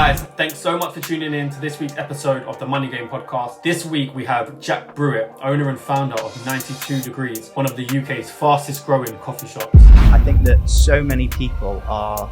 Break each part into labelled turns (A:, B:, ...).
A: Guys, thanks so much for tuning in to this week's episode of the Money Game podcast. This week we have Jack Brewitt, owner and founder of 92 Degrees, one of the UK's fastest growing coffee shops.
B: I think that so many people are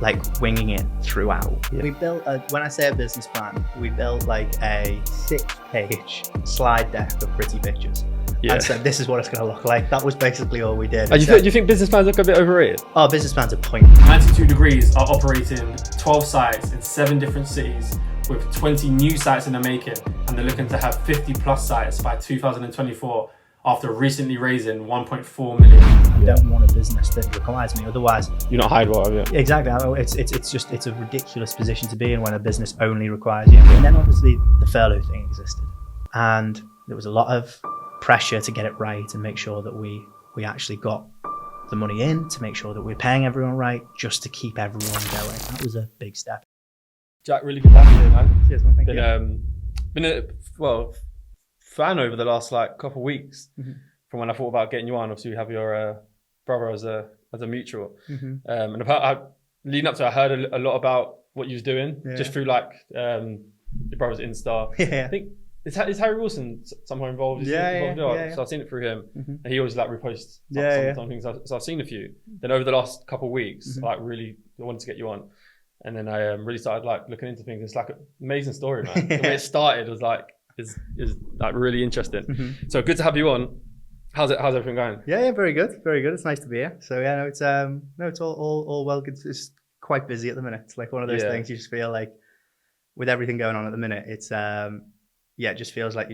B: like winging it throughout. We built, when I say a business plan, we built like a 6-page slide deck of pretty pictures. Yeah. And said, this is what it's going to look like. That was basically all we did.
C: Do you think business plans look a bit overrated?
B: Oh, business plans are pointless.
A: 92 Degrees are operating 12 sites in 7 different cities with 20 new sites in the making, and they're looking to have 50 plus sites by 2024 after recently raising 1.4 million.
B: I don't want a business that requires me, otherwise
C: you're not hide what, have you?
B: Exactly. It's a ridiculous position to be in when a business only requires you. And then obviously the furlough thing existed, and there was a lot of pressure to get it right and make sure that we actually got the money in, to make sure that we're paying everyone right, just to keep everyone going. That was a big step.
C: Jack, really good to have you here, man.
B: Cheers, man. Thank you.
C: Been a fan over the last couple of weeks from when I thought about getting you on. Obviously, we have your brother as a mutual, and leading up to, I heard a lot about what you was doing just through your brother's Insta.
B: Yeah.
C: I think is Harry Wilson somehow involved?
B: Yeah.
C: So I've seen it through him, and he always reposts some things. So I've seen a few. Then over the last couple of weeks, really I wanted to get you on, and then I really started looking into things. It's an amazing story, man. The way it started was is really interesting. So good to have you on. How's everything going?
B: Yeah, very good. It's nice to be here. So yeah, it's all well good. It's quite busy at the minute. It's like one of those things you just feel like with everything going on at the minute, it's it just feels like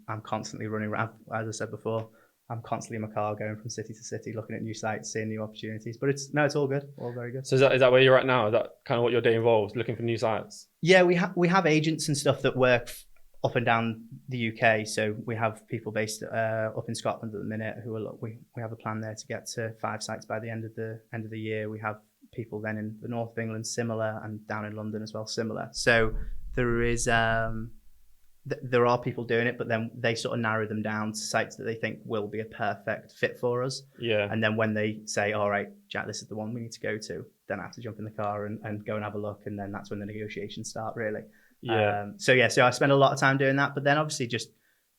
B: I'm constantly running around. As I said before, I'm constantly in my car going from city to city, looking at new sites, seeing new opportunities. But it's all good, all very good.
C: So is that where you're at now? Is that kind of what your day involves, looking for new sites?
B: Yeah, we have agents and stuff that work up and down the UK. So we have people based up in Scotland at the minute who are we have a plan there to get to 5 sites by the end of the year. We have people then in the north of England similar, and down in London as well similar. So there is there are people doing it, but then they sort of narrow them down to sites that they think will be a perfect fit for us. Yeah. And then when they say, all right, Jack, this is the one we need to go to, then I have to jump in the car and go and have a look. And then that's when the negotiations start, really. Yeah. So I spend a lot of time doing that, but then obviously just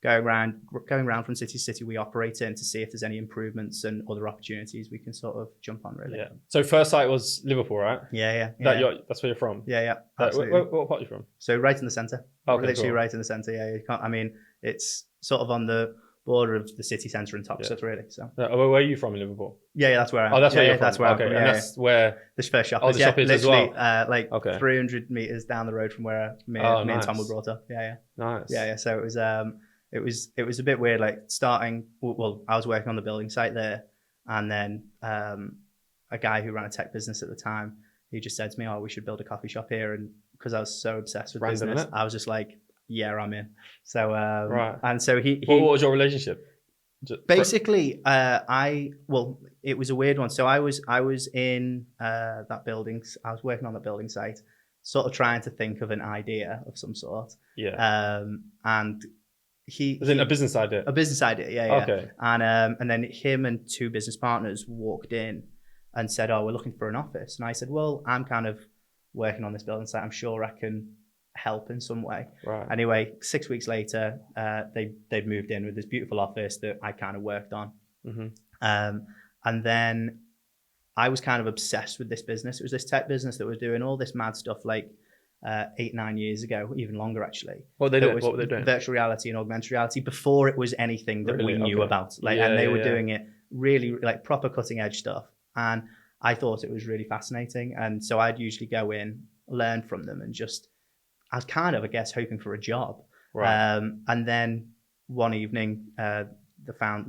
B: going around from city to city we operate in to see if there's any improvements and other opportunities we can sort of jump on, really.
C: Yeah. So first site was Liverpool, right?
B: Yeah.
C: That's where you're from?
B: Yeah. Absolutely.
C: What part are you from?
B: So right in the centre.
C: Okay,
B: literally
C: cool.
B: Right in the centre, yeah. It's sort of on the border of the city centre and Topsett, really. So.
C: Where are you from in Liverpool?
B: Yeah, that's where I am.
C: Oh, that's where you're from.
B: That's where
C: okay.
B: I'm from.
C: And that's where
B: this first shop
C: is. The shop is as well.
B: 300 metres down the road from where me and Tom were brought up. Yeah.
C: Nice.
B: Yeah. So it was a bit weird, starting. Well, I was working on the building site there, and then a guy who ran a tech business at the time, he just said to me, "Oh, we should build a coffee shop here." And because I was so obsessed with business, I was just like, "Yeah, I'm in." So
C: right.
B: And so he
C: what was your relationship?
B: Basically, it was a weird one. So I was in that building. I was working on that building site, sort of trying to think of an idea of some sort.
C: Yeah.
B: And he
C: was in a business idea.
B: A business idea, yeah.
C: Okay.
B: And then him and 2 business partners walked in and said, "Oh, we're looking for an office." And I said, "Well, I'm kind of working on this building site. I'm sure I can help in some way."
C: Right.
B: Anyway, 6 weeks later, they'd moved in with this beautiful office that I kind of worked on. And then I was kind of obsessed with this business. It was this tech business that was doing all this mad stuff 8-9 years ago, even longer actually.
C: What were they doing?
B: Virtual reality and augmented reality before it was anything that we knew about. And they were doing it really proper cutting edge stuff. And I thought it was really fascinating. And so I'd usually go in, learn from them, and I was kind of, I guess, hoping for a job.
C: Right.
B: And then one evening, one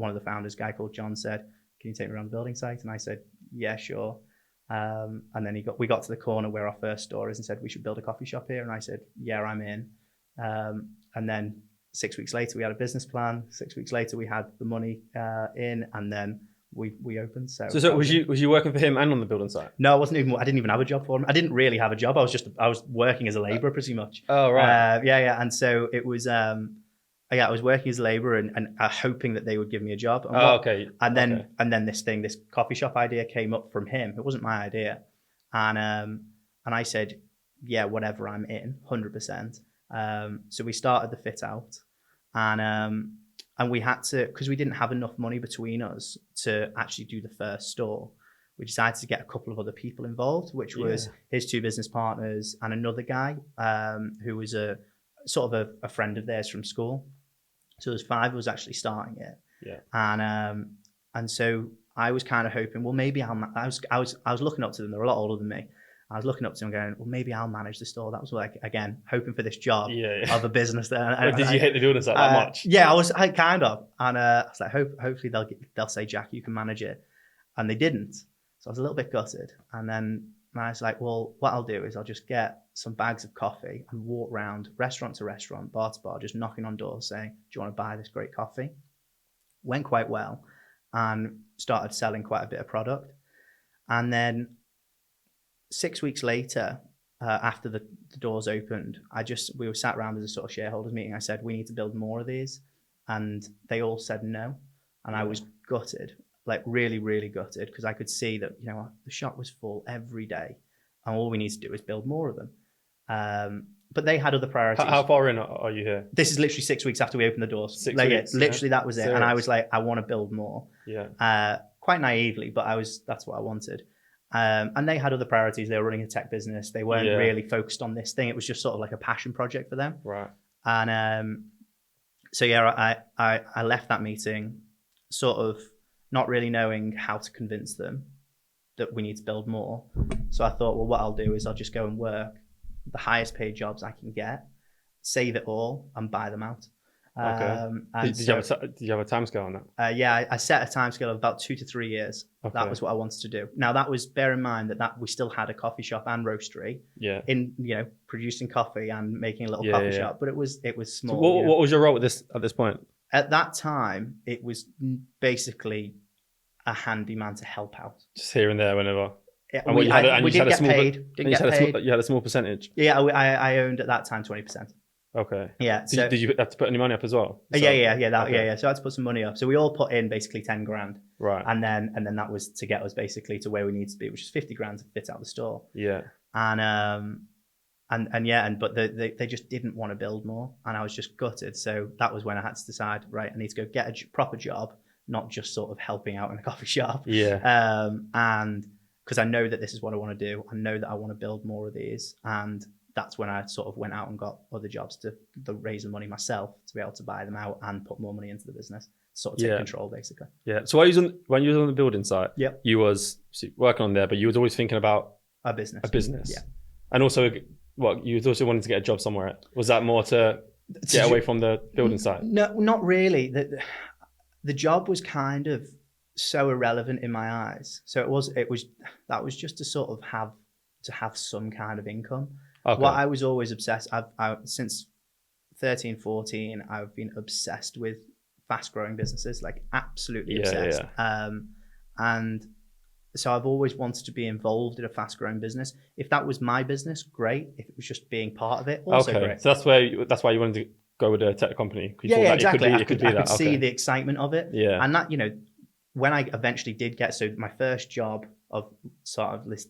B: of the founders, a guy called John, said, "Can you take me around the building site?" And I said, "Yeah, sure." And then we got to the corner where our first store is and said, "We should build a coffee shop here." And I said, "Yeah, I'm in." And then 6 weeks later, we had a business plan. 6 weeks later, we had the money in, and then we opened. So
C: was you working for him and on the building site?
B: No, I didn't even have a job for him. I didn't really have a job. I was working as a labourer pretty much.
C: Oh, right.
B: Yeah. And so it was, I was working as a labourer and hoping that they would give me a job. And
C: okay.
B: And then this coffee shop idea came up from him. It wasn't my idea. And I said, yeah, whatever, I'm in 100%. So we started the fit out, and we had to, because we didn't have enough money between us to actually do the first store. We decided to get a couple of other people involved, which was his 2 business partners and another guy who was a sort of a friend of theirs from school. So there's 5 of us actually starting it.
C: Yeah.
B: And so I was kind of hoping, well, maybe I was looking up to them. They're a lot older than me. I was looking up to them going, well, maybe I'll manage the store. That was like, again, hoping for this job of a business there.
C: Did you hate the building site that much?
B: Yeah, I kind of. And I was like, hopefully they'll say, Jack, you can manage it. And they didn't. So I was a little bit gutted. And then I was like, well, what I'll do is I'll just get some bags of coffee and walk around restaurant to restaurant, bar to bar, just knocking on doors saying, do you want to buy this great coffee? Went quite well and started selling quite a bit of product. And then 6 weeks later, after the doors opened, we were sat around as a sort of shareholders meeting. I said, we need to build more of these. And they all said no. And I was gutted, like really, really gutted, because I could see that, you know, the shop was full every day and all we need to do is build more of them. But they had other priorities.
C: How far in are you here?
B: This is literally 6 weeks after we opened the doors.
C: 6
B: like,
C: weeks.
B: Literally, that was it.
C: Serious?
B: And I was like, I want to build more.
C: Yeah.
B: Quite naively, but that's what I wanted. And they had other priorities. They were running a tech business. They weren't really focused on this thing. It was just sort of like a passion project for them.
C: Right.
B: And so yeah, I left that meeting sort of not really knowing how to convince them that we need to build more. So I thought, well, what I'll do is I'll just go and work the highest paid jobs I can get, save it all, and buy them out.
C: Okay. Did you have a time scale on that?
B: Yeah, I set a time scale of about 2 to 3 years.
C: Okay.
B: That was what I wanted to do. Now that was, bear in mind that we still had a coffee shop and roastery.
C: Yeah.
B: In, you know, producing coffee and making a little coffee shop, but it was small.
C: So what was your role at this point?
B: At that time, it was basically a handyman to help out.
C: Just here and there whenever.
B: And we didn't get paid.
C: You had a small percentage.
B: Yeah, I owned at that time 20%.
C: Okay.
B: Yeah.
C: Did you have to put any money up as well?
B: So, yeah. So I had to put some money up. So we all put in basically 10 grand.
C: Right.
B: And then that was to get us basically to where we need to be, which is 50 grand to fit out the store.
C: Yeah.
B: But they just didn't want to build more, and I was just gutted. So that was when I had to decide, right, I need to go get a proper job, not just sort of helping out in a coffee shop.
C: Yeah.
B: And because I know that this is what I want to do, I know that I want to build more of these, and that's when I sort of went out and got other jobs to raise the money myself to be able to buy them out and put more money into the business, sort of take control basically. Yeah.
C: So when you was on the building site, you was working on there, but you was always thinking about
B: a business.
C: Yeah. And also, you was also wanting to get a job somewhere. Was that more to get away from the building site?
B: No, not really. The job was kind of so irrelevant in my eyes. So that was just to sort of have some kind of income. Okay. What I was always obsessed, since 13, 14, I've been obsessed with fast growing businesses, like absolutely obsessed. Yeah. And so I've always wanted to be involved in a fast growing business. If that was my business, great. If it was just being part of it, also great.
C: So that's why you wanted to go with a tech company.
B: Exactly. I
C: could
B: see the excitement of it.
C: Yeah.
B: And that, when I eventually did so my first job of sort of this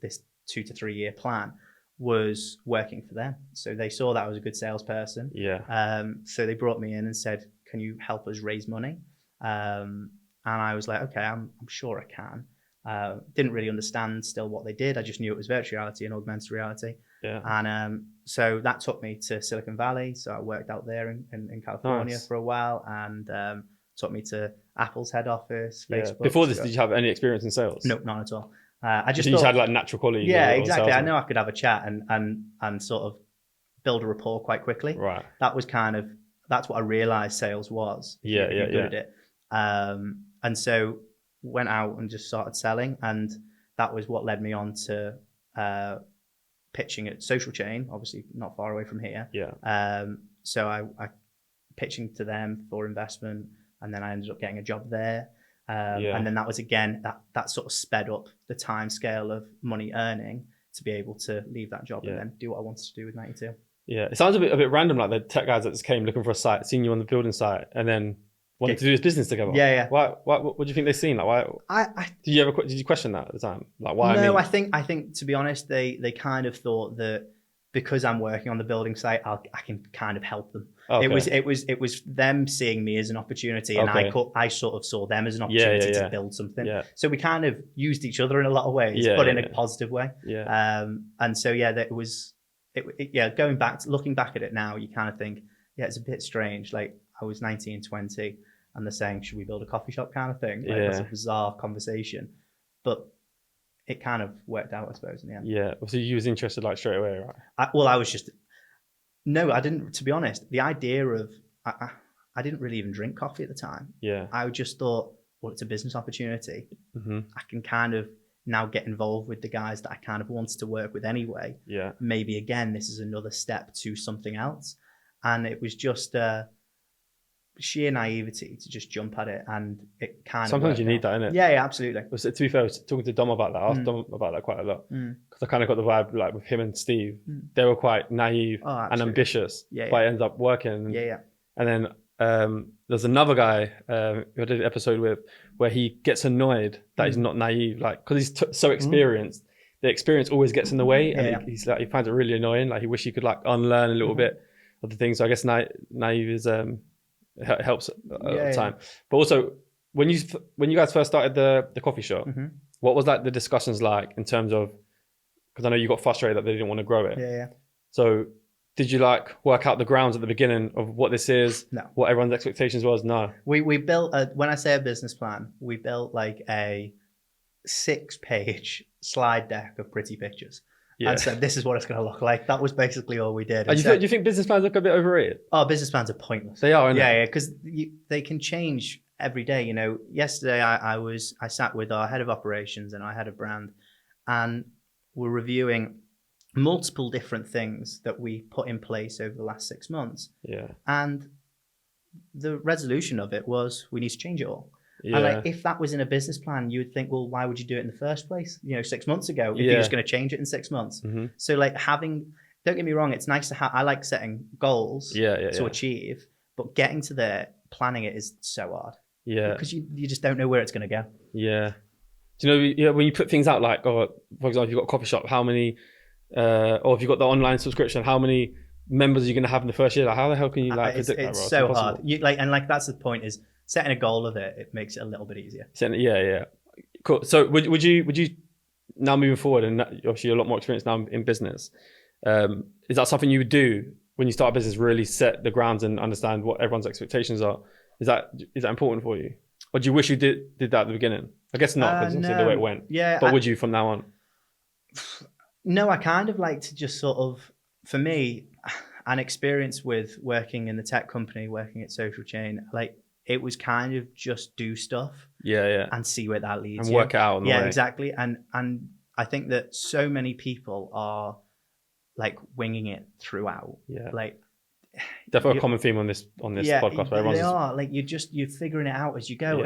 B: 2 to 3 year plan was working for them. So they saw that I was a good salesperson.
C: Yeah.
B: So they brought me in and said, can you help us raise money? And I was like, okay, I'm sure I can. Didn't really understand still what they did. I just knew it was virtual reality and augmented reality.
C: Yeah.
B: And so that took me to Silicon Valley. So I worked out there in California for a while, and took me to Apple's head office, Facebook.
C: Before this, did you have any experience in sales?
B: No, none at all. I just
C: you had like natural quality.
B: Yeah, exactly. I know I could have a chat and sort of build a rapport quite quickly.
C: Right.
B: That's what I realized sales was.
C: Yeah.
B: Good at it. And so went out and just started selling, and that was what led me on to pitching at Social Chain, obviously not far away from here.
C: Yeah.
B: So I pitching to them for investment, and then I ended up getting a job there. And then that was again that sort of sped up the time scale of money earning to be able to leave that job and then do what I wanted to do with 92.
C: Yeah, it sounds a bit random, like the tech guys that just came looking for a site, seen you on the building site, and then wanted to do this business together.
B: Yeah.
C: Why? What do you think they seen? Like, why? Did you question that at the time? Like, why?
B: No, I think to be honest, they kind of thought that because I'm working on the building site, I can kind of help them.
C: Okay.
B: It was them seeing me as an opportunity, and I sort of saw them as an opportunity to build something. Yeah. So we kind of used each other in a lot of ways, but in a positive way.
C: Yeah.
B: And so that was going back, looking back at it now, you kind of think, it's a bit strange. Like I was 19, 20, and they're saying, should we build a coffee shop kind of thing? Like, it was a bizarre conversation, but it kind of worked out, I suppose, in the end.
C: Yeah. So you was interested like straight away, right?
B: I didn't, to be honest. The idea of, I didn't really even drink coffee at the time.
C: Yeah.
B: I just thought, well, it's a business opportunity.
C: Mm-hmm.
B: I can kind of now get involved with the guys that I kind of wanted to work with anyway.
C: Yeah.
B: Maybe again, this is another step to something else. And it was just sheer naivety to just jump at it, and it kind
C: sometimes
B: of
C: you need that, innit?
B: Yeah, absolutely.
C: To be fair, I was talking to Dom about that. I asked Dom about that quite a lot, because I kind of got the vibe, like with him and Steve, they were quite naive and ambitious, but it ends up working. And then there's another guy who I did an episode with where he gets annoyed that he's not naive, like because he's so experienced. The experience always gets in the way, and he's like, he finds it really annoying. Like he wish he could like unlearn a little bit of the things. So I guess naive is helps at the time. But also, when you guys first started the coffee shop, what was like the discussions like in terms of, because I know you got frustrated that they didn't want to grow it. So did you like work out the grounds at the beginning of what this is?
B: No. What
C: everyone's expectations was? No.
B: We built when I say a business plan, we built like a 6-page slide deck of pretty pictures. And said, this is what it's going to look like. That was basically all we did.
C: Do you think business plans look a bit overrated?
B: Oh, business plans are pointless.
C: They are, aren't they?
B: Yeah, because they can change every day. You know, yesterday I sat with our head of operations and our head of brand, and we're reviewing multiple different things that we put in place over the last 6 months.
C: Yeah.
B: And the resolution of it was, we need to change it all.
C: Yeah.
B: And like, if that was in a business plan, you would think, well, why would you do it in the first place? 6 months ago, if you're just going to change it in 6 months. So like don't get me wrong, it's nice to have, I like setting goals to achieve, but getting to there, planning it is so hard.
C: Yeah.
B: Because you just don't know where it's going to go.
C: Yeah. Do you know, when you put things out like, for example, if you've got a coffee shop, how many, or if you've got the online subscription, how many members are you going to have in the first year? Like, how the hell can you predict that?
B: It's so hard. That's the point, is setting a goal of it makes it a little bit easier.
C: Yeah. Cool. So would you now moving forward, and obviously you're a lot more experienced now in business, is that something you would do when you start a business, really set the grounds and understand what everyone's expectations are? Is that important for you? Or do you wish you did that at the beginning? I guess not, because obviously the way it went.
B: Yeah.
C: But would you from now on?
B: No, I kind of like to just sort of, for me, an experience with working in the tech company, working at Social Chain, like, it was kind of just do stuff, and see where that leads,
C: and work it out.
B: Exactly. And I think that so many people are like winging it throughout. Yeah, like
C: definitely a common theme on this podcast. Where
B: they are like you're figuring it out as you go,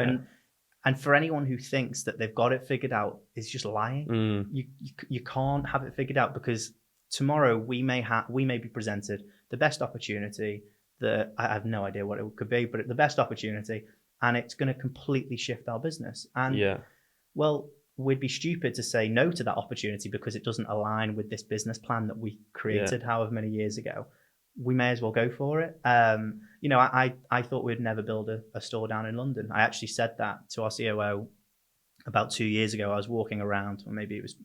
B: and for anyone who thinks that they've got it figured out is just lying. You can't have it figured out, because tomorrow we may be presented the best opportunity. I have no idea what it could be, but the best opportunity, and it's going to completely shift our business. And well, we'd be stupid to say no to that opportunity because it doesn't align with this business plan that we created however many years ago. We may as well go for it. I thought we'd never build a store down in London. I actually said that to our COO about 2 years ago. I was walking around, or maybe it was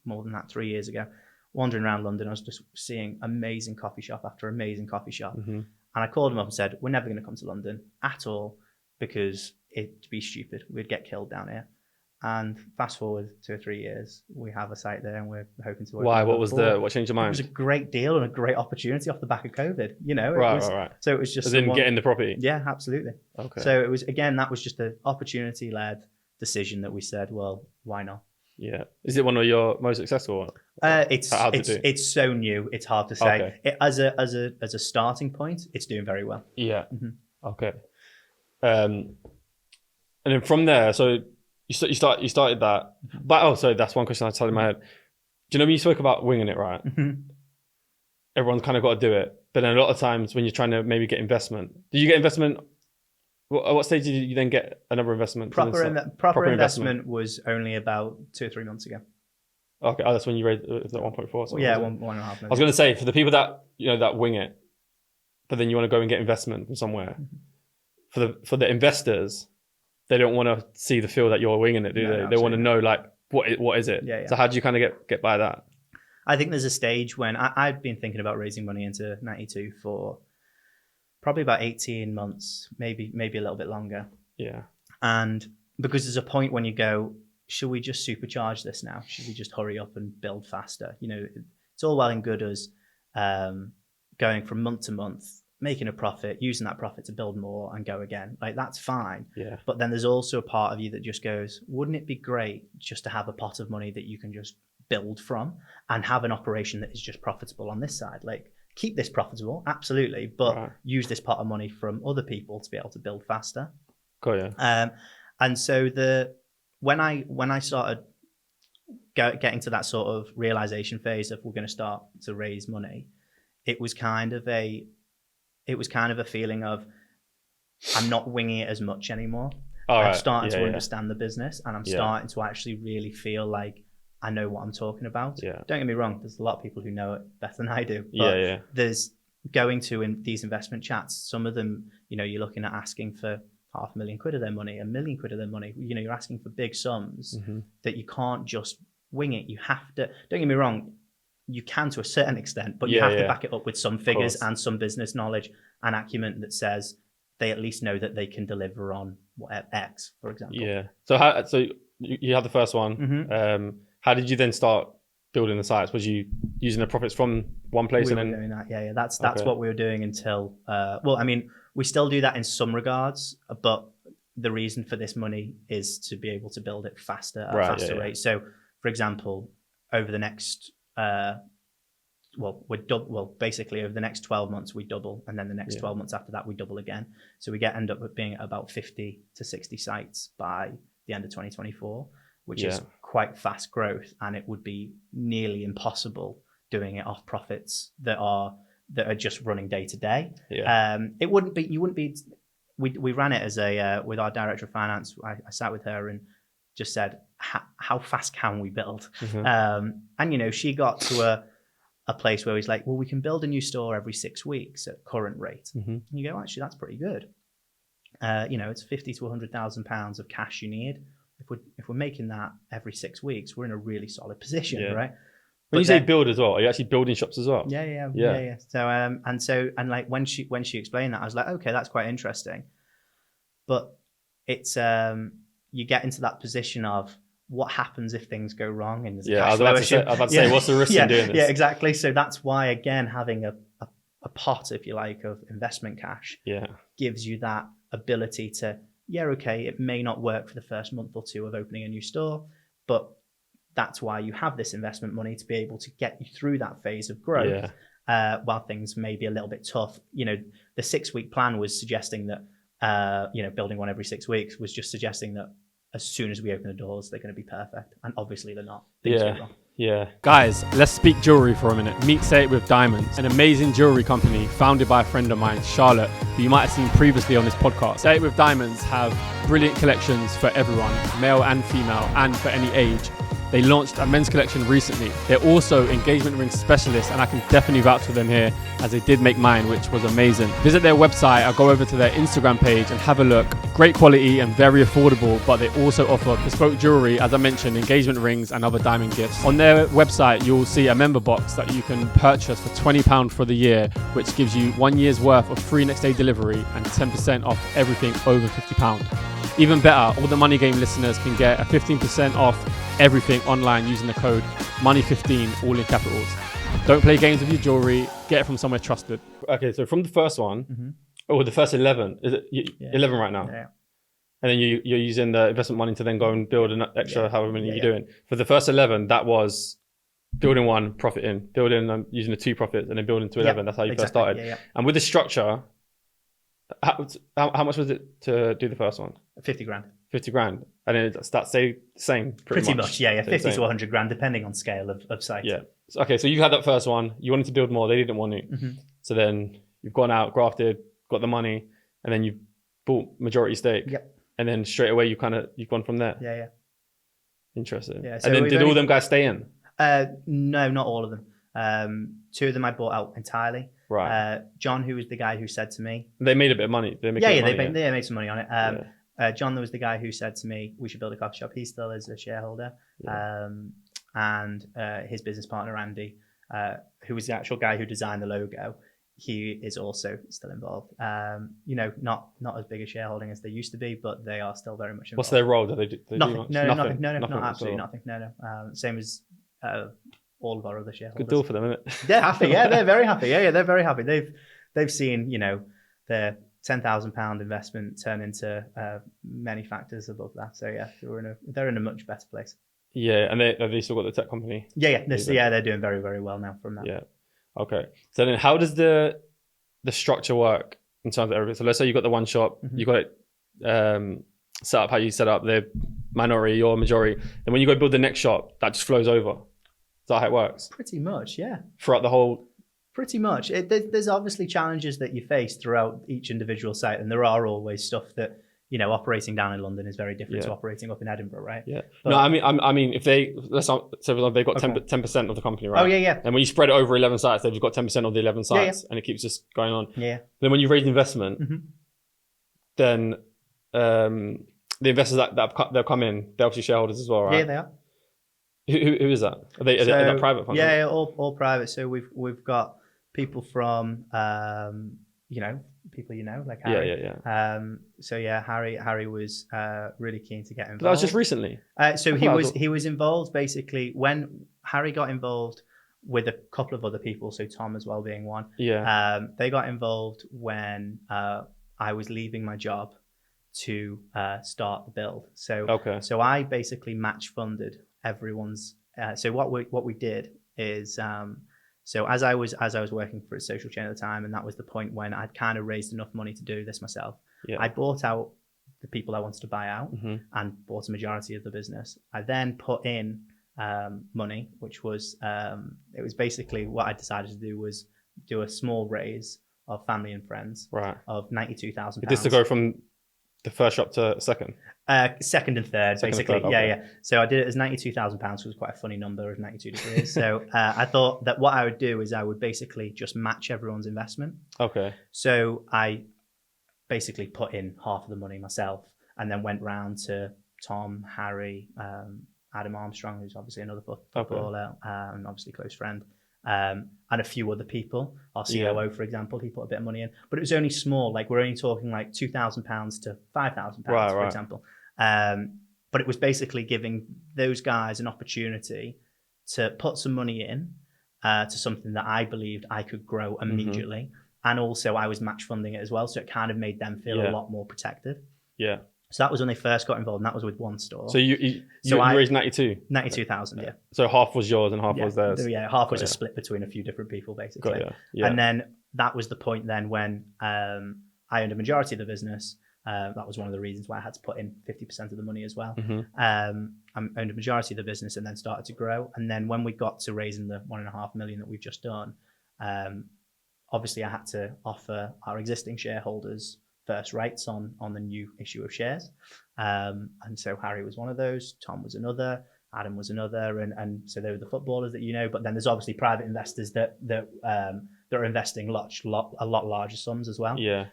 B: more than that, 3 years ago, wandering around London. I was just seeing amazing coffee shop after amazing coffee shop. And I called him up and said, we're never going to come to London at all, because it'd be stupid. We'd get killed down here. And fast forward 2 or 3 years, we have a site there, and we're hoping to.
C: Why? What changed your mind?
B: It was a great deal and a great opportunity off the back of COVID.
C: Right.
B: So it was just.
C: As in getting the property.
B: Yeah, absolutely.
C: Okay.
B: So that was just an opportunity-led decision that we said, well, why not?
C: Yeah. Is it one of your most successful ones?
B: It's so new. It's hard to say.
C: Okay.
B: As a starting point, it's doing very well.
C: Yeah. Okay. And then from there, so you started that. But that's one question I had in my head. Do you know when you spoke about winging it, right? Everyone's kind of got to do it, but then a lot of times when you're trying to maybe get investment, did you get investment? At what stage did you then get another investment?
B: Proper investment was only about 2 or 3 months ago.
C: Okay, that's when you raised that 1.4. So
B: yeah,
C: was it?
B: 1.5 million.
C: I was going to say, for the people that that wing it, but then you want to go and get investment from somewhere. For the investors, they don't want to see the feel that you're winging it, do they? They want to know like what is it?
B: Yeah.
C: So how do you kind of get by that?
B: I think there's a stage when I've been thinking about raising money into 92 for probably about 18 months, maybe a little bit longer.
C: Yeah.
B: And because there's a point when you go, should we just supercharge this now? Should we just hurry up and build faster? It's all well and good as going from month to month, making a profit, using that profit to build more and go again. Like, that's fine.
C: Yeah.
B: But then there's also a part of you that just goes, wouldn't it be great just to have a pot of money that you can just build from and have an operation that is just profitable on this side? Like, keep this profitable, absolutely, but use this pot of money from other people to be able to build faster.
C: Cool, yeah.
B: And so when I started getting to that sort of realization phase of we're going to start to raise money, it was kind of a feeling of I'm not winging it as much anymore. I'm starting to understand the business, and I'm starting to actually really feel like I know what I'm talking about. Yeah. Don't get me wrong, there's a lot of people who know it better than I do. But there's going to in these investment chats, some of them, you're looking at asking for £500,000 of their money, £1 million of their money. You're asking for big sums that you can't just wing it. You have to, don't get me wrong, you can to a certain extent, but you have to back it up with some figures and some business knowledge and acumen that says they at least know that they can deliver on X, for example. Yeah.
C: So you had the first one. How did you then start building the sites? Was you using the profits from one place
B: we were doing that? Yeah. That's what we were doing until. We still do that in some regards, but the reason for this money is to be able to build it faster at a faster rate. So, for example, over the next basically over the next 12 months we double, and then the next 12 months after that we double again. So we end up being at about 50 to 60 sites by the end of 2024, which is quite fast growth, and it would be nearly impossible doing it off profits that are just running day to day. It wouldn't be. We ran it as with our director of finance. I sat with her and just said, how fast can we build? And she got to a place where he's like, well, we can build a new store every 6 weeks at current rate. And you go, actually, that's pretty good. It's 50 to 100,000 pounds of cash you need. If we're making that every 6 weeks, we're in a really solid position, right?
C: When you say build as well, are you actually building shops as well?
B: Yeah. So when she explained that, I was like, okay, that's quite interesting. But it's you get into that position of what happens if things go wrong, and
C: I was about to say, what's the risk in doing this?
B: Yeah, exactly. So that's why, again, having a pot, if you like, of investment cash gives you that ability to, it may not work for the first month or two of opening a new store, but that's why you have this investment money to be able to get you through that phase of growth while things may be a little bit tough. The 6 week plan was suggesting that, building one every 6 weeks was just suggesting that as soon as we open the doors, they're going to be perfect. And obviously they're not.
C: Yeah. Guys, let's speak jewelry for a minute. Meet Say It With Diamonds, an amazing jewelry company founded by a friend of mine, Charlotte, who you might have seen previously on this podcast. Say It With Diamonds have brilliant collections for everyone, male and female, and for any age. They launched a men's collection recently. They're also engagement ring specialists, and I can definitely vouch for them here, as they did make mine, which was amazing. Visit their website or go over to their Instagram page and have a look. Great quality and very affordable, but they also offer bespoke jewelry, as I mentioned, engagement rings and other diamond gifts. On their website, you'll see a member box that you can purchase for £20 for the year, which gives you 1 year's worth of free next day delivery and 10% off everything over £50. Even better, all the Money Game listeners can get a 15% off everything online using the code MONEY15, all in capitals. Don't play games with your jewelry. Get it from somewhere trusted. Okay, so from the first one, the first 11, is it 11 right now?
B: Yeah.
C: And then you're using the investment money to then go and build an extra however many you're doing. For the first 11, that was building one, profit in, building using the 2 profits, and then building to 11. That's how you first started. Yeah. And with the structure, how much was it to do the first one?
B: 50 grand.
C: 50 grand. And then it's that same pretty much.
B: Yeah. 50 to 100 grand, depending on scale of site.
C: Yeah. Okay, so you had that first one. You wanted to build more. They didn't want to. So then you've gone out, grafted, got the money, and then you bought majority stake.
B: Yep.
C: And then straight away you've gone from there.
B: Yeah.
C: Interesting.
B: Yeah.
C: So and then did all them guys stay in?
B: No, not all of them. Two of them I bought out entirely.
C: Right.
B: John, who was the guy who said to me,
C: They made a bit of money. They
B: made some money on it. John, there was the guy who said to me, we should build a coffee shop. He still is a shareholder.
C: Yeah.
B: And his business partner, Andy, who was the actual guy who designed the logo, he is also still involved. Not as big a shareholding as they used to be, but they are still very much involved.
C: What's their role? Do they do
B: nothing?
C: much?
B: No,
C: nothing.
B: not absolutely nothing. No. Same as all of our other shareholders.
C: Good deal for them, isn't it?
B: They're happy. Yeah, they're very happy. Yeah, they're very happy. They've seen their £10,000 investment turn into many factors above that. So yeah, they're in a much better place.
C: Yeah, and have they still got the tech company?
B: Yeah. They're doing very, very well now from that.
C: Yeah. Okay. So then, how does the structure work in terms of everything? So let's say you got the one shop, you got it set up how you set up the minority or majority. Then when you go build the next shop, that just flows over. Is that how it works?
B: Pretty much, yeah.
C: Throughout the whole.
B: Pretty much. There's obviously challenges that you face throughout each individual site, and there are always stuff that operating down in London is very different to operating up in Edinburgh, right?
C: Yeah.
B: But,
C: no, I mean, if they they've got 10% of the company, right?
B: Oh yeah.
C: And when you spread it over 11 sites, they've got 10% of the 11 sites, and it keeps just going on.
B: Yeah.
C: Then when you raise investment, then the investors that come in, they're obviously shareholders as well, right?
B: Yeah, they are.
C: Who is that? Are they private funds?
B: Yeah, all private. So we've got people from people like Harry.
C: Yeah.
B: So yeah, Harry was really keen to get involved.
C: That was just recently.
B: So he was involved basically when Harry got involved with a couple of other people. So Tom as well being one.
C: Yeah.
B: They got involved when I was leaving my job to start the build. So I basically match funded everyone's. So what we did is. So as I was working for a social chain at the time, and that was the point when I'd kind of raised enough money to do this myself. Yeah. I bought out the people I wanted to buy out and bought a majority of the business. I then put in money, which was it was basically what I decided to do was do a small raise of family and friends of £92,000.
C: This to go from the first shop to second?
B: Second and third, basically. And third, okay. Yeah. So I did it as £92,000, which was quite a funny number of 92 degrees. So I thought that what I would do is I would basically just match everyone's investment. Okay. So I basically put in half of the money myself and then went round to Tom, Harry, Adam Armstrong, who's obviously another footballer and obviously close friend. And a few other people, our COO, for example, he put a bit of money in, but it was only small. Like we're only talking like £2,000 to £5,000, for example. But it was basically giving those guys an opportunity to put some money in to something that I believed I could grow immediately. And also I was match funding it as well. So it kind of made them feel a lot more protected. Yeah. So that was when they first got involved, and that was with one store.
C: So you raised 92,000,
B: yeah.
C: So half was yours and half was theirs.
B: Yeah, half was a split between a few different people, basically. And then that was the point then when I owned a majority of the business. That was one of the reasons why I had to put in 50% of the money as well. I owned a majority of the business and then started to grow. And then when we got to raising the £1.5 million that we've just done, obviously I had to offer our existing shareholders first rights on the new issue of shares. And so Harry was one of those, Tom was another, Adam was another, and so they were the footballers that you know. But then there's obviously private investors that are investing a lot larger sums as well. Yeah.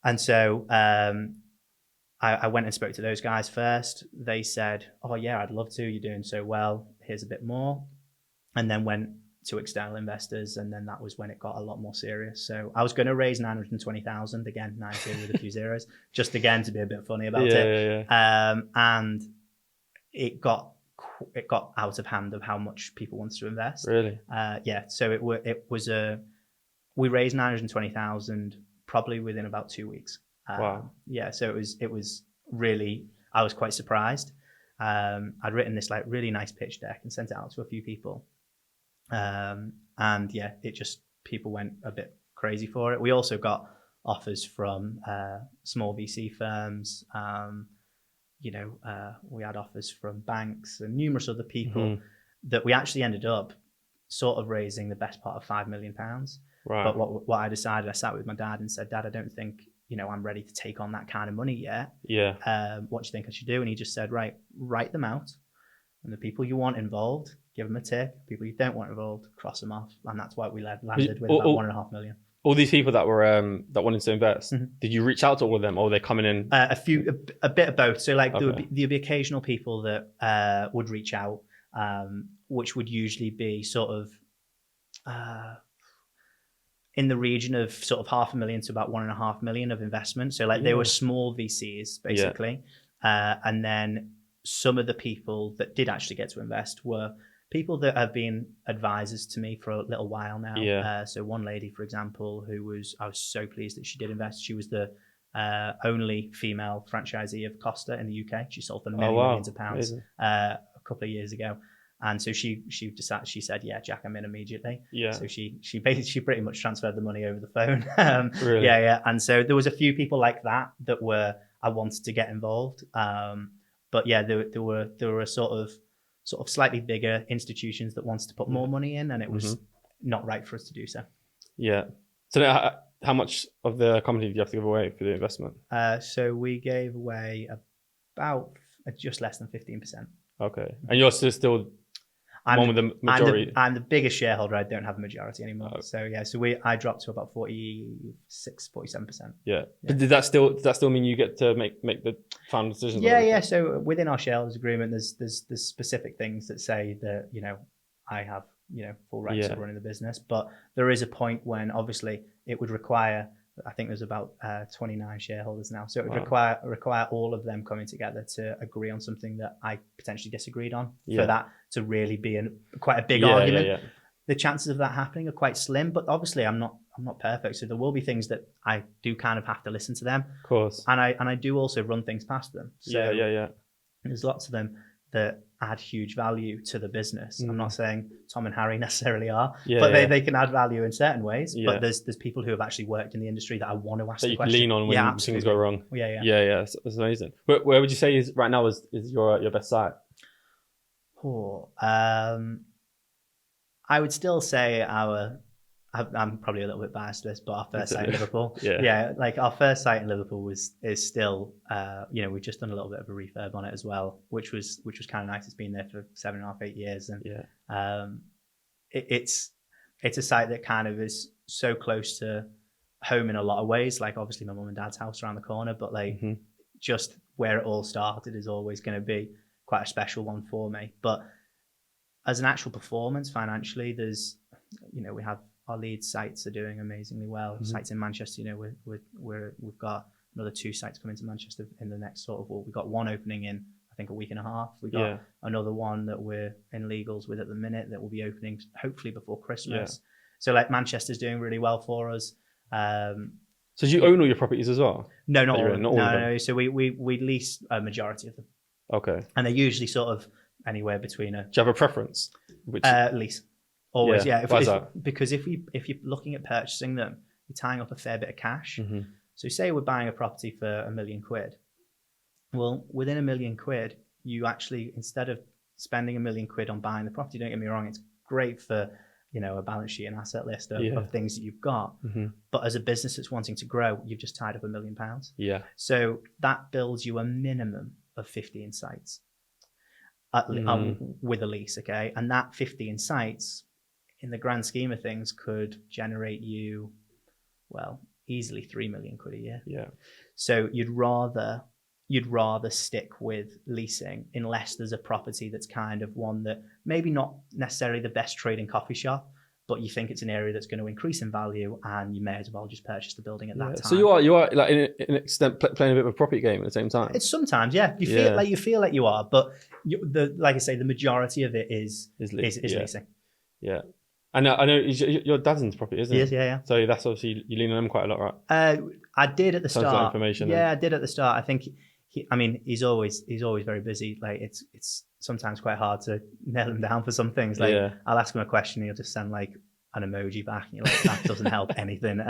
B: And so I went and spoke to those guys first. They said, "Oh yeah, I'd love to. You're doing so well. Here's a bit more." And then went to external investors, and then that was when it got a lot more serious. So I was going to raise 920,000 again, 90 with a few zeros, just again to be a bit funny about it. And it got out of hand of how much people wanted to invest. Really? Yeah. So we raised 920,000 probably within about 2 weeks. Wow. Yeah. So it was really, I was quite surprised. I'd written this like really nice pitch deck and sent it out to a few people. And yeah, people went a bit crazy for it. We also got offers from small VC firms. We had offers from banks and numerous other people that we actually ended up sort of raising the best part of £5 million. Right. But what I decided, I sat with my dad and said, "Dad, I don't think I'm ready to take on that kind of money yet. Yeah. What do you think I should do?" And he just said, "Right, write them out, and the people you want involved, give them a tick. People you don't want involved, cross them off, and that's why we landed with about 1.5 million.
C: All these people that were that wanted to invest, did you reach out to all of them, or were they coming in?
B: A bit of both. So like there'd be occasional people that would reach out, which would usually be sort of in the region of sort of 500,000 to about 1.5 million of investment. So like they were small VCs basically, and then some of the people that did actually get to invest were people that have been advisors to me for a little while now. So one lady, for example, I was so pleased that she did invest. She was the only female franchisee of Costa in the UK. She sold for millions of pounds a couple of years ago. And so she decided, she said, yeah, Jack, I'm in immediately. Yeah. So she pretty much transferred the money over the phone. Really? Yeah. And so there was a few people like that I wanted to get involved. But yeah, there were sort of slightly bigger institutions that wanted to put more money in, and it was not right for us to do so. Yeah.
C: So how much of the company did you have to give away for the investment?
B: So we gave away about just less than 15%.
C: Okay. And you're still one with the majority?
B: I'm the biggest shareholder. I don't have a majority anymore. Oh. So yeah, I dropped to about 47%.
C: Yeah. But did that still mean you get to make the final decisions?
B: Yeah. So within our shareholders agreement, there's specific things that say that, I have, full rights of running the business. But there is a point when obviously it would require, I think there's about 29 shareholders now. So it would require all of them coming together to agree on something that I potentially disagreed on for that to really be quite a big argument. Yeah. The chances of that happening are quite slim, but obviously I'm not perfect. So there will be things that I do kind of have to listen to them.
C: Of course.
B: And I do also run things past them. So
C: yeah.
B: There's lots of them that add huge value to the business. I'm not saying Tom and Harry necessarily are, but they can add value in certain ways. Yeah. But there's people who have actually worked in the industry that I want to ask
C: that
B: the question.
C: That you can lean on when things go wrong.
B: Yeah.
C: That's amazing. Where would you say is right now is your best site?
B: I would still say I'm probably a little bit biased to this, but our first site in Liverpool. Like our first site in Liverpool is still, we've just done a little bit of a refurb on it as well, which was kind of nice. It's been there for 7.5, 8 years, and it's a site that kind of is so close to home in a lot of ways. Like obviously my mum and dad's house around the corner, but like just where it all started is always going to be quite a special one for me. But as an actual performance financially, there's, we have our lead sites are doing amazingly well. Sites in Manchester, we've got another 2 sites coming to Manchester in the next we've got one opening in I think a week and a half. We got another one that we're in legals with at the minute that will be opening hopefully before Christmas. So like Manchester's doing really well for us.
C: So do you own all your properties as well?
B: No, not all of them. No. So we lease a majority of them.
C: Okay.
B: And they're usually sort of anywhere between
C: Do you have a preference?
B: Lease. Always, yeah. Because if you're looking at purchasing them, you're tying up a fair bit of cash. So say we're buying a property for £1 million. Well, within £1 million, you actually, instead of spending £1 million on buying the property, don't get me wrong, it's great for a balance sheet and asset list of things that you've got. But as a business that's wanting to grow, you've just tied up £1 million.
C: Yeah.
B: So that builds you a minimum of 15 sites with a lease, okay? And that 15 sites, in the grand scheme of things, could generate you, easily £3 million a year.
C: Yeah.
B: So you'd rather stick with leasing unless there's a property that's kind of one that maybe not necessarily the best trading coffee shop, but you think it's an area that's going to increase in value, and you may as well just purchase the building at that time.
C: So you are like in an extent playing a bit of a property game at the same time.
B: It's sometimes, you feel like you are, but like I say, the majority of it is leasing.
C: Yeah. And I know your dad's into property, isn't he?
B: Yes, yeah.
C: So that's obviously you lean on him quite a lot, right?
B: I did at the start.
C: Of information.
B: Yeah, I did at the start. I think he's always very busy. Like it's sometimes quite hard to nail him down for some things. Like I'll ask him a question, he'll just send like an emoji back, and you're like, that doesn't help anything.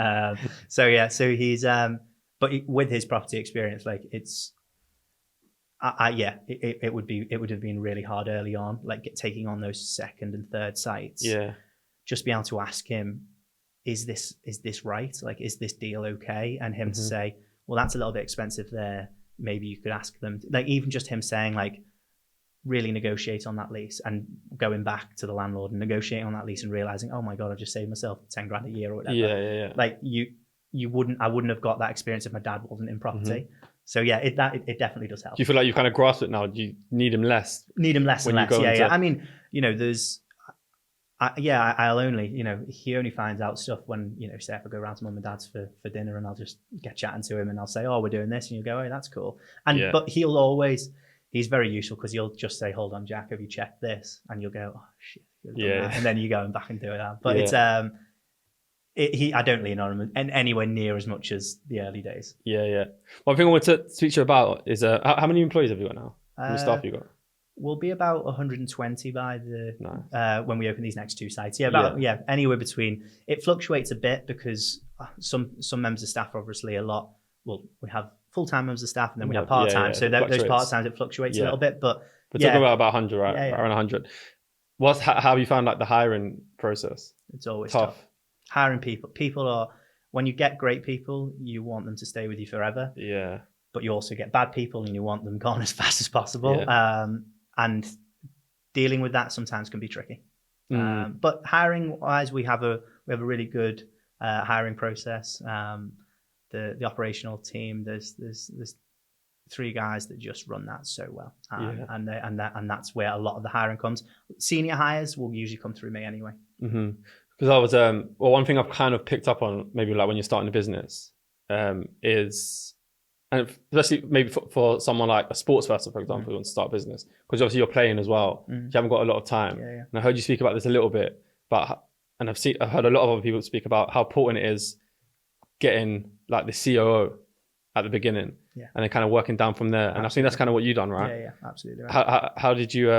B: So he's but with his property experience, like it's. It would have been really hard early on, like taking on those second and third sites.
C: Yeah.
B: Just be able to ask him, is this right? Like, is this deal okay? And him to say, well, that's a little bit expensive there. Maybe you could ask them. Like, even just him saying, like, really negotiate on that lease, and going back to the landlord and negotiating on that lease and realizing, oh my God, I've just saved myself 10 grand a year or whatever.
C: Yeah.
B: Like I wouldn't have got that experience if my dad wasn't in property. So yeah, it definitely does help.
C: Do you feel like you've kind of grasped it now? Do you need him less?
B: Need him less
C: when
B: and
C: you
B: less.
C: go
B: Yeah.
C: into-
B: I mean, I'll only, he only finds out stuff when, say if I go around to mum and dad's for dinner, and I'll just get chatting to him and I'll say, oh, we're doing this. And you'll go, oh, that's cool. And, but he's very useful, because he'll just say, hold on, Jack, have you checked this? And you'll go, oh shit.
C: Yeah.
B: And then you go back and do it out. But it's, I don't lean on him anywhere near as much as the early days.
C: Yeah. One thing I wanted to speak to you about is how many employees have you got now? How many staff have you got?
B: We'll be about 120 by
C: Nice.
B: when we open these next 2 sites. Anywhere between. It fluctuates a bit because some members of staff are obviously a lot. Well, we have full-time members of staff, and then we have part-time.
C: Yeah.
B: So those part-times it fluctuates a little bit, but
C: we're talking about 100, right?
B: Yeah.
C: Around 100. How have you found like the hiring process?
B: It's always tough. Hiring people are, when you get great people, you want them to stay with you forever.
C: Yeah.
B: But you also get bad people, and you want them gone as fast as possible.
C: Yeah.
B: And dealing with that sometimes can be tricky. But hiring wise, we have a really good hiring process. The operational team, there's 3 guys that just run that so well, and that's where a lot of the hiring comes. Senior hires will usually come through me anyway.
C: Because I was one thing I've kind of picked up on, maybe like when you're starting a business, is, and especially maybe for someone like a sports person, for example, who wants to start a business, because obviously you're playing as well. You haven't got a lot of time.
B: Yeah.
C: And I heard you speak about this a little bit, and I've heard a lot of other people speak about how important it is getting like the COO at the beginning, and then kind of working down from there. And I think that's kind of what you've done, right?
B: Yeah, absolutely. Right.
C: How did you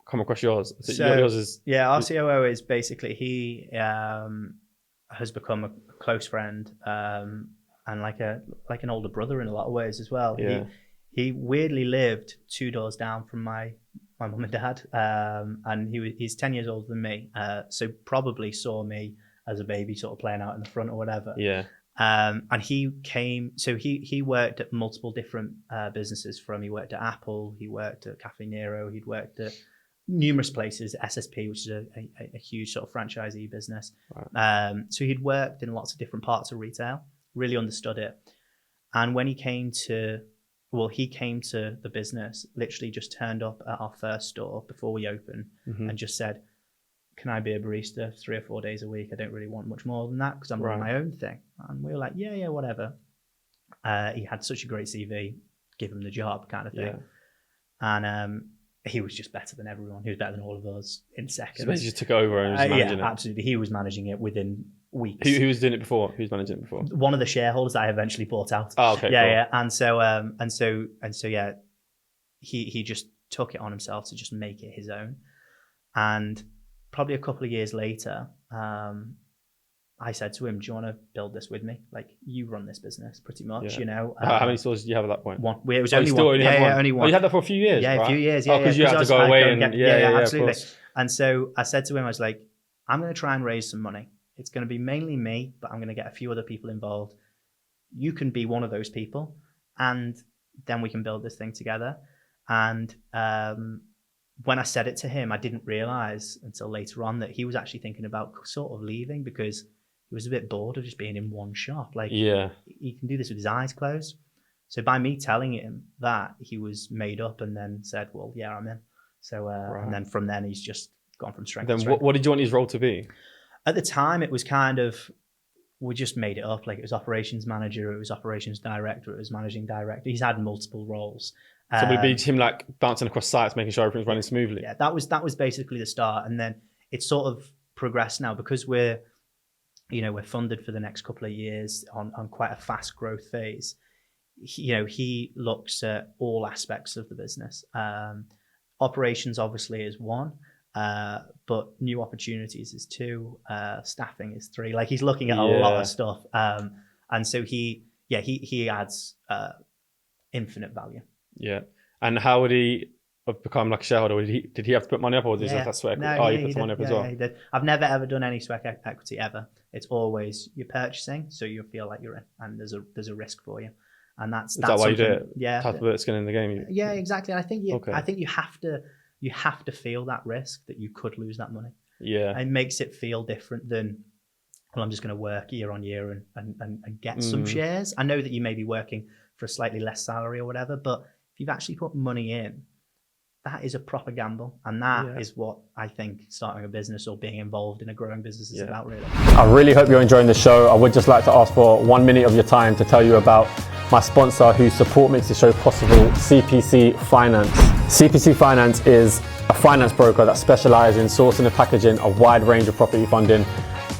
C: come across yours? Yours is
B: our COO is basically, he has become a close friend, and like an older brother in a lot of ways as well.
C: Yeah.
B: He weirdly lived 2 doors down from my mum and dad, and he's 10 years older than me, so probably saw me as a baby sort of playing out in the front or whatever.
C: Yeah.
B: And he came, so he worked at multiple different businesses. He worked at Apple, he worked at Cafe Nero, he'd worked at numerous places, SSP, which is a huge sort of franchisee business. Right. So he'd worked in lots of different parts of retail, really understood it. And when he came to the business, literally just turned up at our first store before we opened, and just said, can I be a barista 3 or 4 days a week? I don't really want much more than that, because I'm running my own thing. And we were like, yeah, whatever. He had such a great CV, give him the job kind of thing. Yeah. And he was just better than everyone. He was better than all of us in seconds.
C: So he just took over and was managing it.
B: Yeah, absolutely. He was managing it within weeks.
C: Who was doing it before? Who was managing it before?
B: One of the shareholders that I eventually bought out.
C: Oh, okay.
B: Yeah,
C: cool.
B: And so he just took it on himself to just make it his own. And probably a couple of years later, I said to him, do you want to build this with me? Like, you run this business pretty much, you know.
C: How many stores did you have at that point?
B: One. It was only one. Only one.
C: Oh, you had that for a few years,
B: right? A few years, yeah.
C: because you had to go away and... Yeah,
B: absolutely. And so I said to him, I was like, I'm going to try and raise some money. It's going to be mainly me, but I'm going to get a few other people involved. You can be one of those people, and then we can build this thing together. And when I said it to him, I didn't realize until later on that he was actually thinking about sort of leaving, because he was a bit bored of just being in one shop. Like, he can do this with his eyes closed. So by me telling him that, he was made up and then said, well, yeah, I'm in. So, and then from then he's just gone from strength to strength.
C: What did you want his role to be?
B: At the time, it was kind of, we just made it up. Like, it was operations manager, it was operations director, it was managing director. He's had multiple roles.
C: So would it be him like bouncing across sites, making sure everything's running smoothly?
B: Yeah, that was basically the start. And then it's sort of progressed now, because we're funded for the next couple of years on quite a fast growth phase. He looks at all aspects of the business. Operations obviously is one, but new opportunities is 2, staffing is 3. Like, he's looking at a lot of stuff. And so he adds infinite value.
C: Yeah. And how would he have become like a shareholder? Did he have to put money up, or did he just have sweat equity?
B: No,
C: he put some money up as well.
B: He did. I've never ever done any sweat equity ever. It's always you're purchasing, so you feel like you're in, and there's a risk for you. And that's
C: Is that why you do it?
B: Yeah.
C: Type of skin in the game.
B: Yeah, exactly. And I think you have to feel that risk that you could lose that money.
C: Yeah.
B: It makes it feel different than, well, I'm just going to work year on year and get some shares. I know that you may be working for a slightly less salary or whatever, but if you've actually put money in, that is a proper gamble. And that is what I think starting a business or being involved in a growing business is about, really.
A: I really hope you're enjoying the show. I would just like to ask for 1 minute of your time to tell you about my sponsor whose support makes the show possible, CPC Finance. CPC Finance is a finance broker that specializes in sourcing and packaging a wide range of property funding.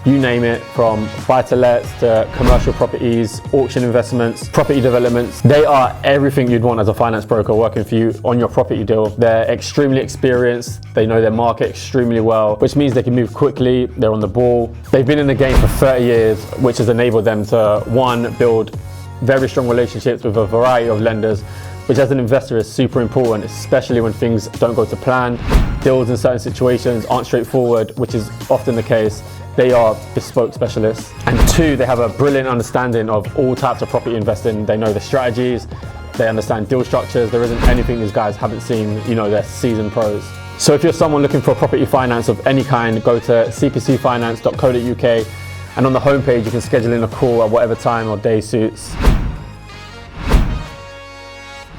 A: You name it, from buy-to-lets to commercial properties, auction investments, property developments. They are everything you'd want as a finance broker working for you on your property deal. They're extremely experienced. They know their market extremely well, which means they can move quickly. They're on the ball. They've been in the game for 30 years, which has enabled them to, one, build very strong relationships with a variety of lenders, which as an investor is super important, especially when things don't go to plan. Deals in certain situations aren't straightforward, which is often the case. They are bespoke specialists. And two, they have a brilliant understanding of all types of property investing. They know the strategies, they understand deal structures. There isn't anything these guys haven't seen, they're seasoned pros. So if you're someone looking for property finance of any kind, go to cpcfinance.co.uk, and on the homepage you can schedule in a call at whatever time or day suits.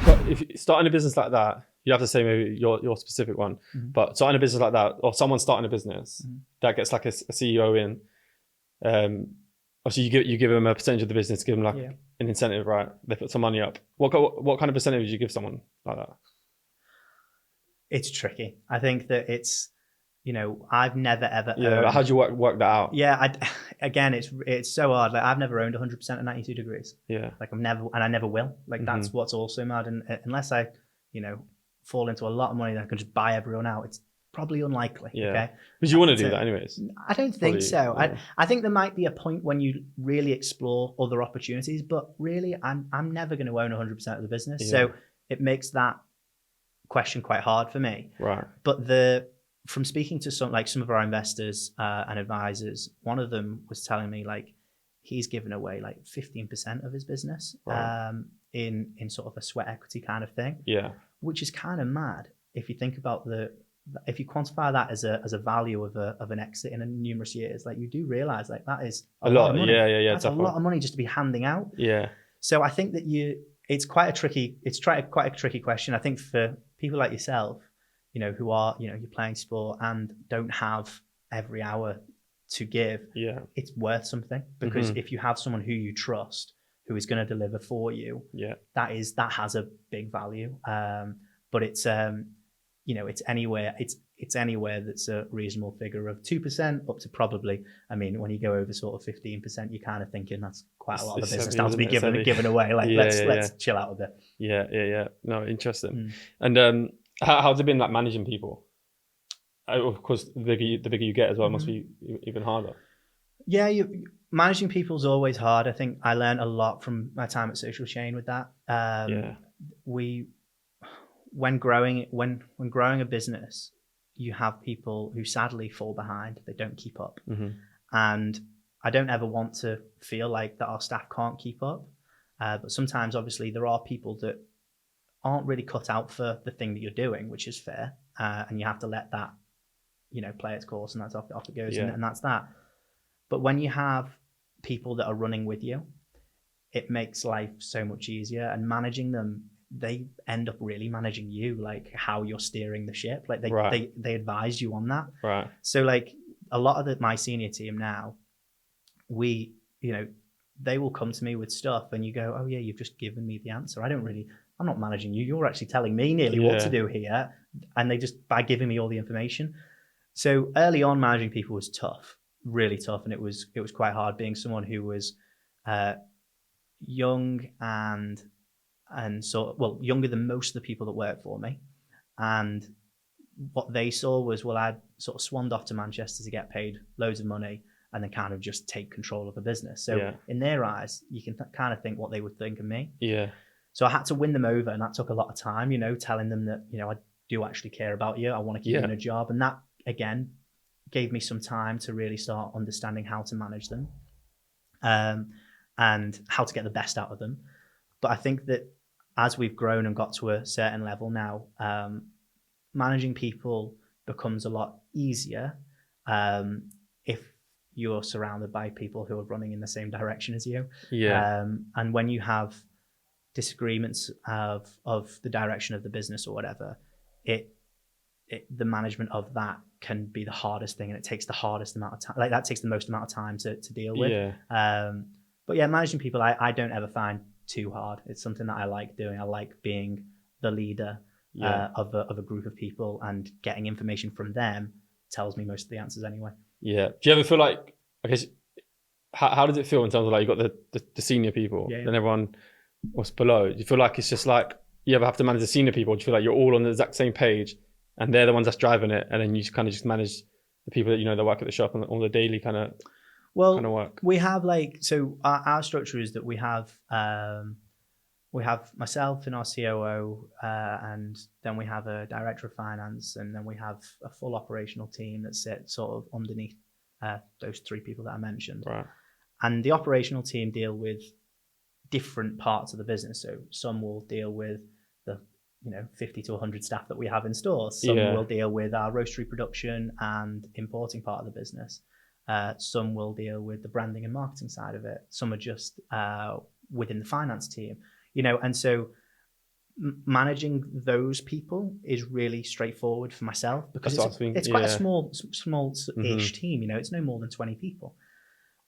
C: But if you're starting a business like that, you have to say maybe your specific one, but starting a business like that, or someone starting a business that gets like a CEO in, obviously you give them a percentage of the business, give them like an incentive, right? They put some money up. What kind of percentage do you give someone like that?
B: It's tricky. I think that it's, I've never ever.
C: Yeah, how do you work that out?
B: Yeah, again, it's so hard. Like I've never owned 100% of 92 degrees.
C: Yeah,
B: like I never will. Like that's what's also mad. And unless I, fall into a lot of money that I can just buy everyone out, it's probably unlikely.
C: Yeah,
B: okay,
C: because you want to do that anyways.
B: I don't think so.
C: Yeah.
B: I think there might be a point when you really explore other opportunities, but really, I'm never going to own 100% of the business. Yeah. So it makes that question quite hard for me.
C: Right.
B: But from speaking to some of our investors and advisors, one of them was telling me like he's given away like 15% of his business in sort of a sweat equity kind of thing.
C: Yeah.
B: Which is kind of mad if you think about if you quantify that as a value of an exit in numerous years, like you do realize like that is a lot of money.
C: Yeah.
B: That's a lot of money just to be handing out.
C: Yeah.
B: So I think that it's quite a tricky question. I think for people like yourself, who are, you're playing sport and don't have every hour to give, it's worth something, because if you have someone who you trust, who is going to deliver for you, that has a big value. But it's, it's anywhere that's a reasonable figure of 2% up to probably, when you go over sort of 15%, you're kind of thinking that's quite a lot of the business now to be given away. Like let's chill out a bit.
C: Yeah. No, interesting. And how's it been like managing people? Of course, the bigger you get as well, must be even harder.
B: Yeah, managing people is always hard. I think I learned a lot from my time at Social Chain with that. When growing a business, you have people who sadly fall behind. They don't keep up, and I don't ever want to feel like that our staff can't keep up. But sometimes, obviously, there are people that aren't really cut out for the thing that you're doing, which is fair, and you have to let that, play its course, and that's off it goes, and that's that. But when you have people that are running with you, it makes life so much easier, and managing them, they end up really managing you, like how you're steering the ship. Like they advise you on that.
C: Right.
B: So like a lot of my senior team now, they will come to me with stuff, and you go, oh yeah, you've just given me the answer. I'm not managing you. You're actually telling me nearly what to do here. And they just, by giving me all the information. So early on, managing people was tough, really tough. And it was quite hard being someone who was young and younger than most of the people that work for me. And what they saw was, I'd sort of swanned off to Manchester to get paid loads of money and then kind of just take control of the business. So in their eyes, you can kind of think what they would think of me. Yeah. So I had to win them over, and that took a lot of time, telling them that, I do actually care about you. I want to keep you in a job. And that, again, gave me some time to really start understanding how to manage them and how to get the best out of them. But I think that as we've grown and got to a certain level now, managing people becomes a lot easier if you're surrounded by people who are running in the same direction as you.
C: Yeah.
B: And when you have disagreements of the direction of the business or whatever, the management of that can be the hardest thing, and it takes the hardest amount of time. Like that takes the most amount of time to deal with.
C: Yeah.
B: But yeah, managing people, I don't ever find too hard. It's something that I like doing. I like being the leader of a group of people, and getting information from them tells me most of the answers anyway.
C: Yeah. Do you ever feel like, I guess, how does it feel in terms of like you got the senior people, then everyone what's below? Do you feel like it's just like you ever have to manage the senior people? Do you feel like you're all on the exact same page and they're the ones that's driving it, and then you kind of just manage the people that that work at the shop and all the daily kind of work?
B: We have our structure is that we have myself and our COO, and then we have a director of finance, and then we have a full operational team that sits sort of underneath those three people that I mentioned.
C: Right.
B: And the operational team deal with different parts of the business. So some will deal with the 50 to 100 staff that we have in stores. Some will deal with our roastery production and importing part of the business. Some will deal with the branding and marketing side of it. Some are just within the finance team. And so managing those people is really straightforward for myself, because it's quite a small-ish team. It's no more than 20 people.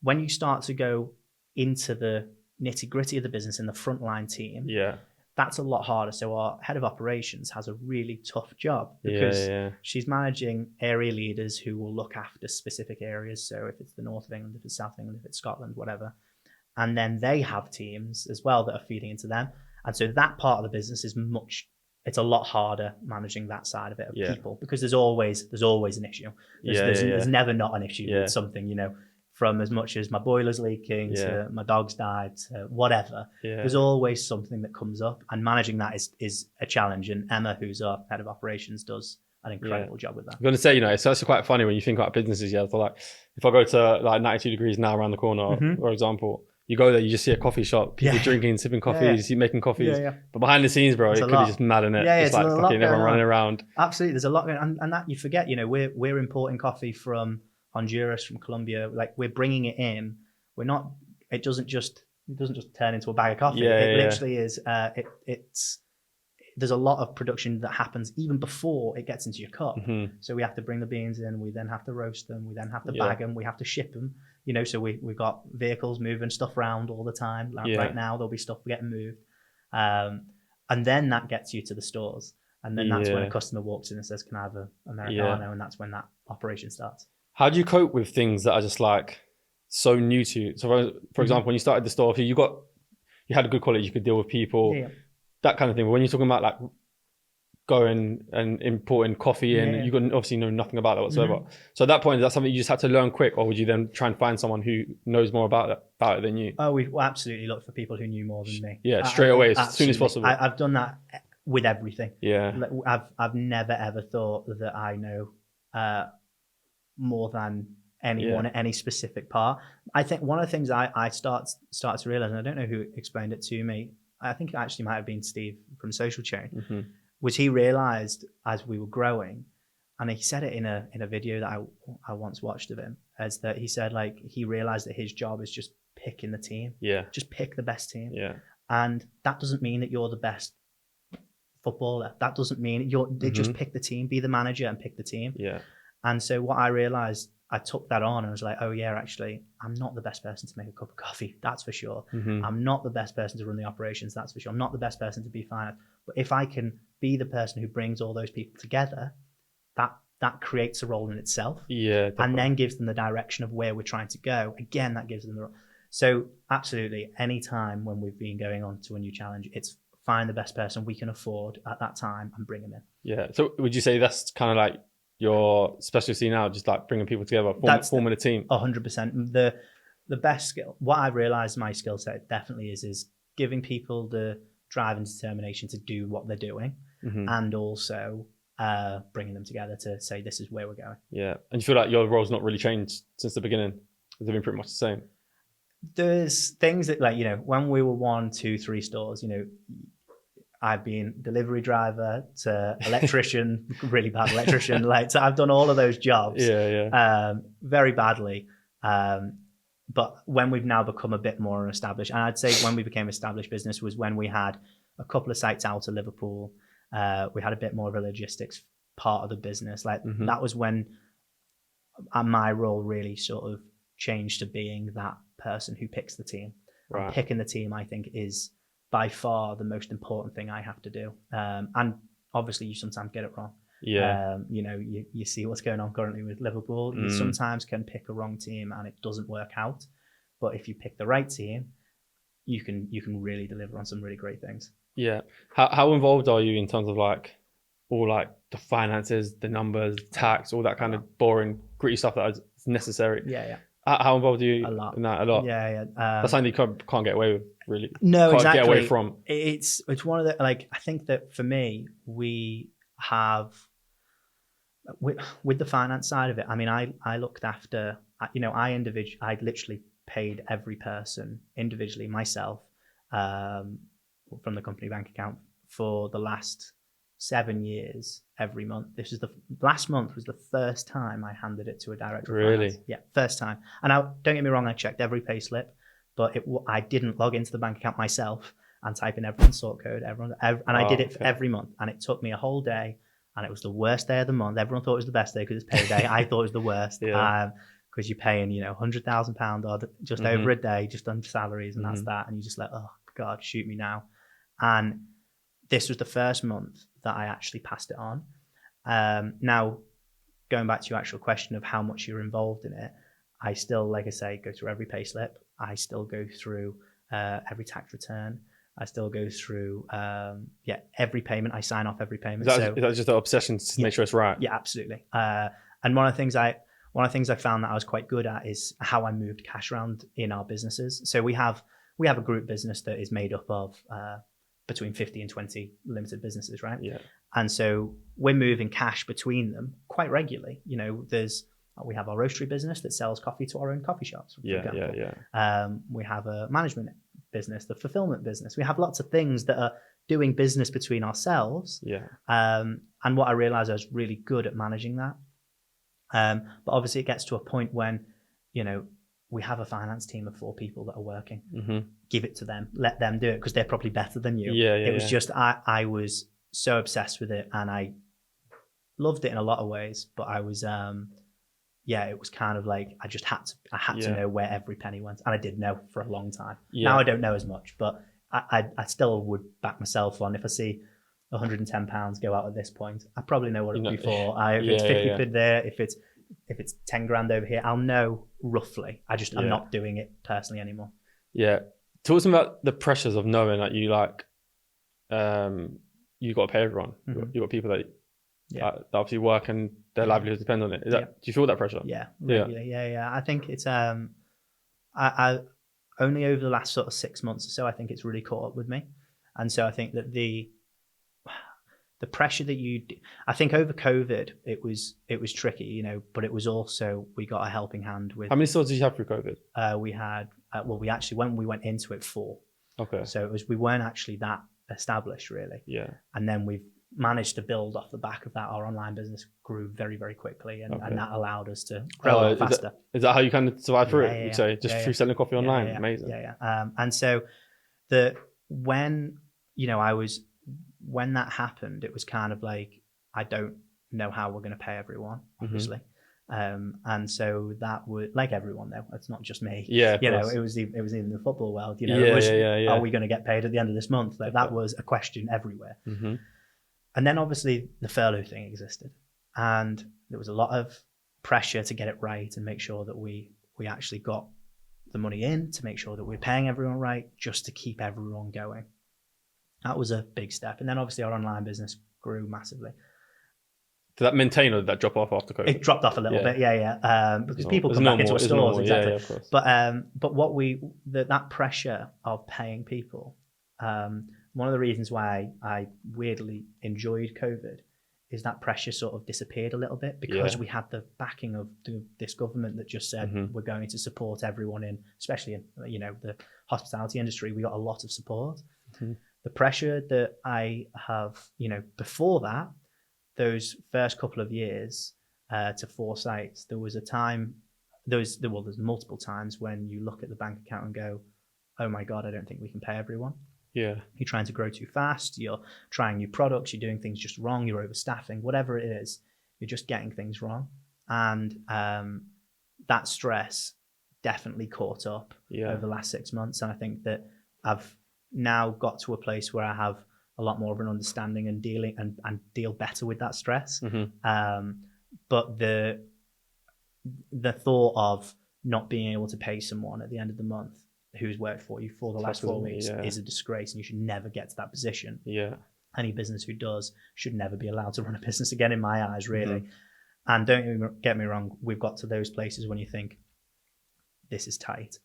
B: When you start to go into the nitty-gritty of the business in the frontline team, that's a lot harder. So our head of operations has a really tough job, because she's managing area leaders who will look after specific areas. So if it's the north of England, if it's south of England, if it's Scotland, whatever. And then they have teams as well that are feeding into them. And so that part of the business it's a lot harder managing that side of it of people, because there's always an issue. There's never not an issue with something, from as much as my boiler's leaking to my dog's died to whatever. There's always something that comes up, and managing that is a challenge. And Emma, who's our head of operations, does an incredible job with that.
C: I'm going to say, it's also quite funny when you think about businesses. So like, if I go to like 92 Degrees now around the corner, for example, you go there, you just see a coffee shop, people drinking, sipping coffees, you making coffees. But behind the scenes, bro, it could be just mad in it. It's like fucking everyone running around.
B: Absolutely, there's a lot going on, and that you forget. We're importing coffee from Honduras, from Colombia. Like, we're bringing it in. We're not. It doesn't just turn into a bag of coffee. It literally is. There's a lot of production that happens even before it gets into your cup. So we have to bring the beans in. We then have to roast them. We then have to bag them. We have to ship them. So we've got vehicles moving stuff around all the time. Right now, there'll be stuff getting moved. And then that gets you to the stores. And then that's when a customer walks in and says, "Can I have an Americano?" And that's when that operation starts.
C: How do you cope with things that are just like so new to you? So for example, when you started the store, you had a good quality, you could deal with people, that kind of thing. But when you're talking about like going and importing coffee in, you obviously know nothing about that whatsoever. So at that point, is that something you just had to learn quick, or would you then try and find someone who knows more about it than you?
B: Oh, we absolutely look for people who knew more than me.
C: Yeah, straight away, as soon as possible.
B: I've done that with everything.
C: Yeah.
B: I've never ever thought that I know more than anyone at any specific part. I think one of the things I start to realize, and I don't know who explained it to me, I think it actually might have been Steve from Social Chain, was he realized as we were growing, and he said it in a video that I once watched of him, as that he said, like, he realized that his job is just picking the team. Just pick the best team. And that doesn't mean that you're the best footballer. That doesn't mean just pick the team, be the manager and pick the team. And so what I realized, I took that on and was like, oh yeah, actually, I'm not the best person to make a cup of coffee, that's for sure. I'm not the best person to run the operations, that's for sure. I'm not the best person to be finance. But if I can be the person who brings all those people together, that creates a role in itself. And then gives them the direction of where we're trying to go. Again, that gives them the role. So absolutely, any time when we've been going on to a new challenge, it's find the best person we can afford at that time and bring them in. So would you say that's kind of like your specialty now, just like bringing people together, forming a team? 100%. The best skill, what I've realized my skill set definitely is giving people the drive and determination to do what they're doing, and also bringing them together to say, this is where we're going.
C: And you feel like your role's not really changed since the beginning? Has it been pretty much the same?
B: there's things that, like, when we were 1, 2, 3 stores, I've been delivery driver to electrician, really bad electrician. Like, so I've done all of those jobs, very badly. But when we've now become a bit more established, and I'd say when we became established business was when we had a couple of sites out of Liverpool. We had a bit more of a logistics part of the business. Like that was when my role really sort of changed to being that person who picks the team. Right. And picking the team, I think, is by far the most important thing I have to do. And obviously you sometimes get it wrong. Yeah. You see what's going on currently with Liverpool. You sometimes can pick a wrong team and it doesn't work out. But if you pick the right team, you can really deliver on some really great things.
C: Yeah. How involved are you in terms of like all like the finances, the numbers, tax, all that kind of boring, gritty stuff that is necessary?
B: Yeah.
C: How involved are you
B: in that? A lot. Yeah.
C: That's something you can't get away with, really.
B: No,
C: can't
B: exactly.
C: Get away from.
B: It's one of the, like, I think that for me, we have with the finance side of it. I mean, I looked after, I literally paid every person individually myself from the company bank account for the last 7 years every month. Last month was the first time I handed it to a director.
C: Really?
B: Of finance. Yeah, first time. And don't get me wrong, I checked every pay slip, but I didn't log into the bank account myself and type in everyone's sort code, I did it every month, and it took me a whole day, and it was the worst day of the month. Everyone thought it was the best day because it's payday. I thought it was the worst. Because you're paying, £100,000 or just over a day, just on salaries, and that's that. And you're just like, oh God, shoot me now. And this was the first month that I actually passed it on. Now, going back to your actual question of how much you're involved in it, I still, like I say, go through every pay slip. I still go through every tax return. I still go through every payment. I sign off every payment.
C: Is that just an obsession to make sure it's right?
B: Yeah, absolutely. And one of the things I found that I was quite good at is how I moved cash around in our businesses. So we have a group business that is made up of between 50 and 20 limited businesses, right? Yeah. And so we're moving cash between them quite regularly. We have our roastery business that sells coffee to our own coffee shops, for example. We have a management business, the fulfillment business. We have lots of things that are doing business between ourselves. Yeah. And what I realized, I was really good at managing that. But obviously it gets to a point when, we have a finance team of 4 people that are working. Give it to them, let them do it, because they're probably better than you. It was just, I was so obsessed with it, and I loved it in a lot of ways, but I was, it was kind of like, I just had to know where every penny went. And I did know for a long time. Now I don't know as much, but I still would back myself on, if I see £110 go out at this point, I probably know what it would be for. If it's 50 quid there, if it's 10 grand over here, I'll know roughly. I'm not doing it personally anymore. Yeah.
C: Talk to me about the pressures of knowing that you you got to pay everyone. You got people that obviously work and their livelihoods depend on it. Do you feel that pressure?
B: Yeah. Yeah. I think it's I only over the last sort of 6 months or so, I think it's really caught up with me. And so I think that the pressure that I think over COVID, it was tricky, but it was also, we got a helping hand with.
C: How many stores did you have through COVID?
B: We had, we actually, when we went into it, 4.
C: Okay.
B: So we weren't actually that established really. Yeah. And then we've managed to build off the back of that. Our online business grew very, very quickly, and that allowed us to grow a lot faster.
C: Is that how you kind of survive through it? You'd say just through selling coffee online? Amazing.
B: And so when that happened, it was kind of like, I don't know how we're going to pay everyone, obviously. And so that would, like everyone though, it's not just me. Yeah. It was even the football world, are we going to get paid at the end of this month? Like, that was a question everywhere. And then obviously the furlough thing existed, and there was a lot of pressure to get it right and make sure that we actually got the money in, to make sure that we're paying everyone right, just to keep everyone going. That was a big step. And then obviously our online business grew massively.
C: Did that maintain, or did that drop off after COVID?
B: It dropped off a little bit, because people come back into our stores, exactly.
C: Of course.
B: But what that pressure of paying people, one of the reasons why I weirdly enjoyed COVID that pressure sort of disappeared a little bit because we had the backing of this government that just said we're going to support everyone in, especially in the hospitality industry. We got a lot of support. The pressure that I have, before that, those first couple of years to 4 sites, there was a time, there's multiple times when you look at the bank account and go, oh my God, I don't think we can pay everyone.
C: Yeah.
B: You're trying to grow too fast. You're trying new products. You're doing things just wrong. You're overstaffing, whatever it is, you're just getting things wrong. And that stress definitely caught up over the last 6 months. And I think that I've now got to a place where I have a lot more of an understanding and dealing and deal better with that stress. But the thought of not being able to pay someone at the end of the month who's worked for you for the last 4 weeks is a disgrace, and you should never get to that position. Any business who does should never be allowed to run a business again, in my eyes, really. And don't get me wrong, we've got to those places when you think this is tight.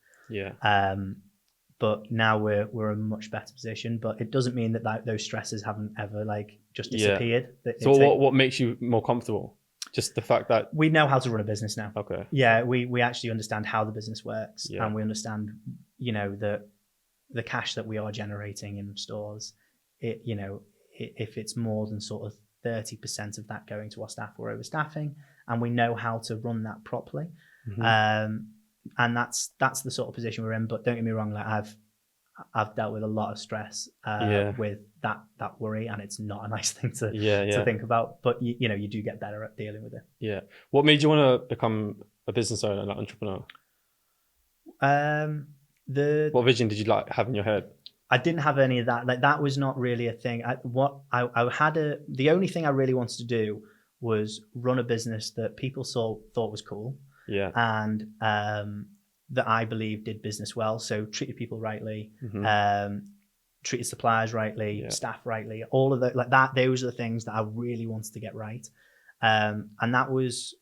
B: But now we're in a much better position. But it doesn't mean that those stresses haven't ever just disappeared.
C: So what makes you more comfortable? Just the fact that
B: we know how to run a business now.
C: Okay.
B: Yeah, we actually understand how the business works, and we understand, the cash that we are generating in stores. If it's more than sort of 30% of that going to our staff, we're overstaffing, and we know how to run that properly. And that's the sort of position we're in. But don't get me wrong, I've dealt with a lot of stress with that worry, and it's not a nice thing to think about. But you do get better at dealing with it. Yeah.
C: What made you want to become a business owner, like entrepreneur? What vision did you have in your head?
B: I didn't have any of that. That was not really a thing. The only thing I really wanted to do was run a business that people thought was cool. And that I believe did business well. So treated people rightly, treated suppliers rightly, staff rightly, all of that. Those are the things that I really wanted to get right. And that was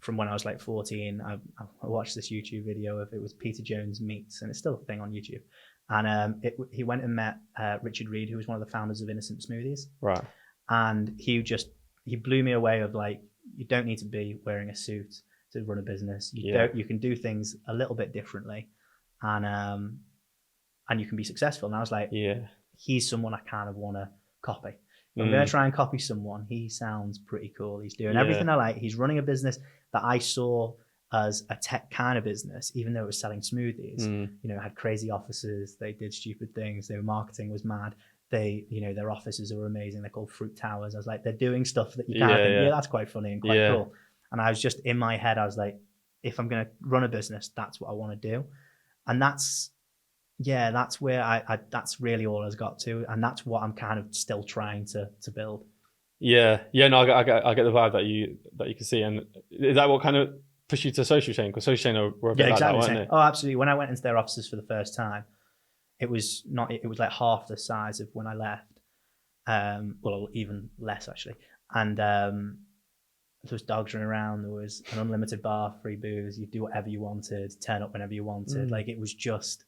B: from when I was 14. I watched this YouTube video of, it was Peter Jones Meets, and it's still a thing on YouTube. And he went and met Richard Reed, who was one of the founders of Innocent Smoothies.
C: Right.
B: And he blew me away of you don't need to be wearing a suit to run a business. You can do things a little bit differently, and you can be successful. And I was like, he's someone I kind of want to copy. If I'm going to try and copy someone, he sounds pretty cool. He's doing everything I like. He's running a business that I saw as a tech kind of business, even though it was selling smoothies. It had crazy offices. They did stupid things. Their marketing was mad. Their offices are amazing. They're called Fruit Towers. I was like, they're doing stuff that you kind of think, that's quite funny and quite cool. And I was just in my head, I was like, if I'm going to run a business, that's what I want to do. And that's where that's really all I've got to. And that's what I'm kind of still trying to build. No,
C: I get the vibe that you can see. And is that what kind of pushed you to Social Chain? Because Social Chain were a bit like that, weren't they?
B: Oh, absolutely. When I went into their offices for the first time, it was like half the size of when I left. Well, even less actually. And there was dogs running around. There was an unlimited bar, free booze. You do whatever you wanted, turn up whenever you wanted. It was just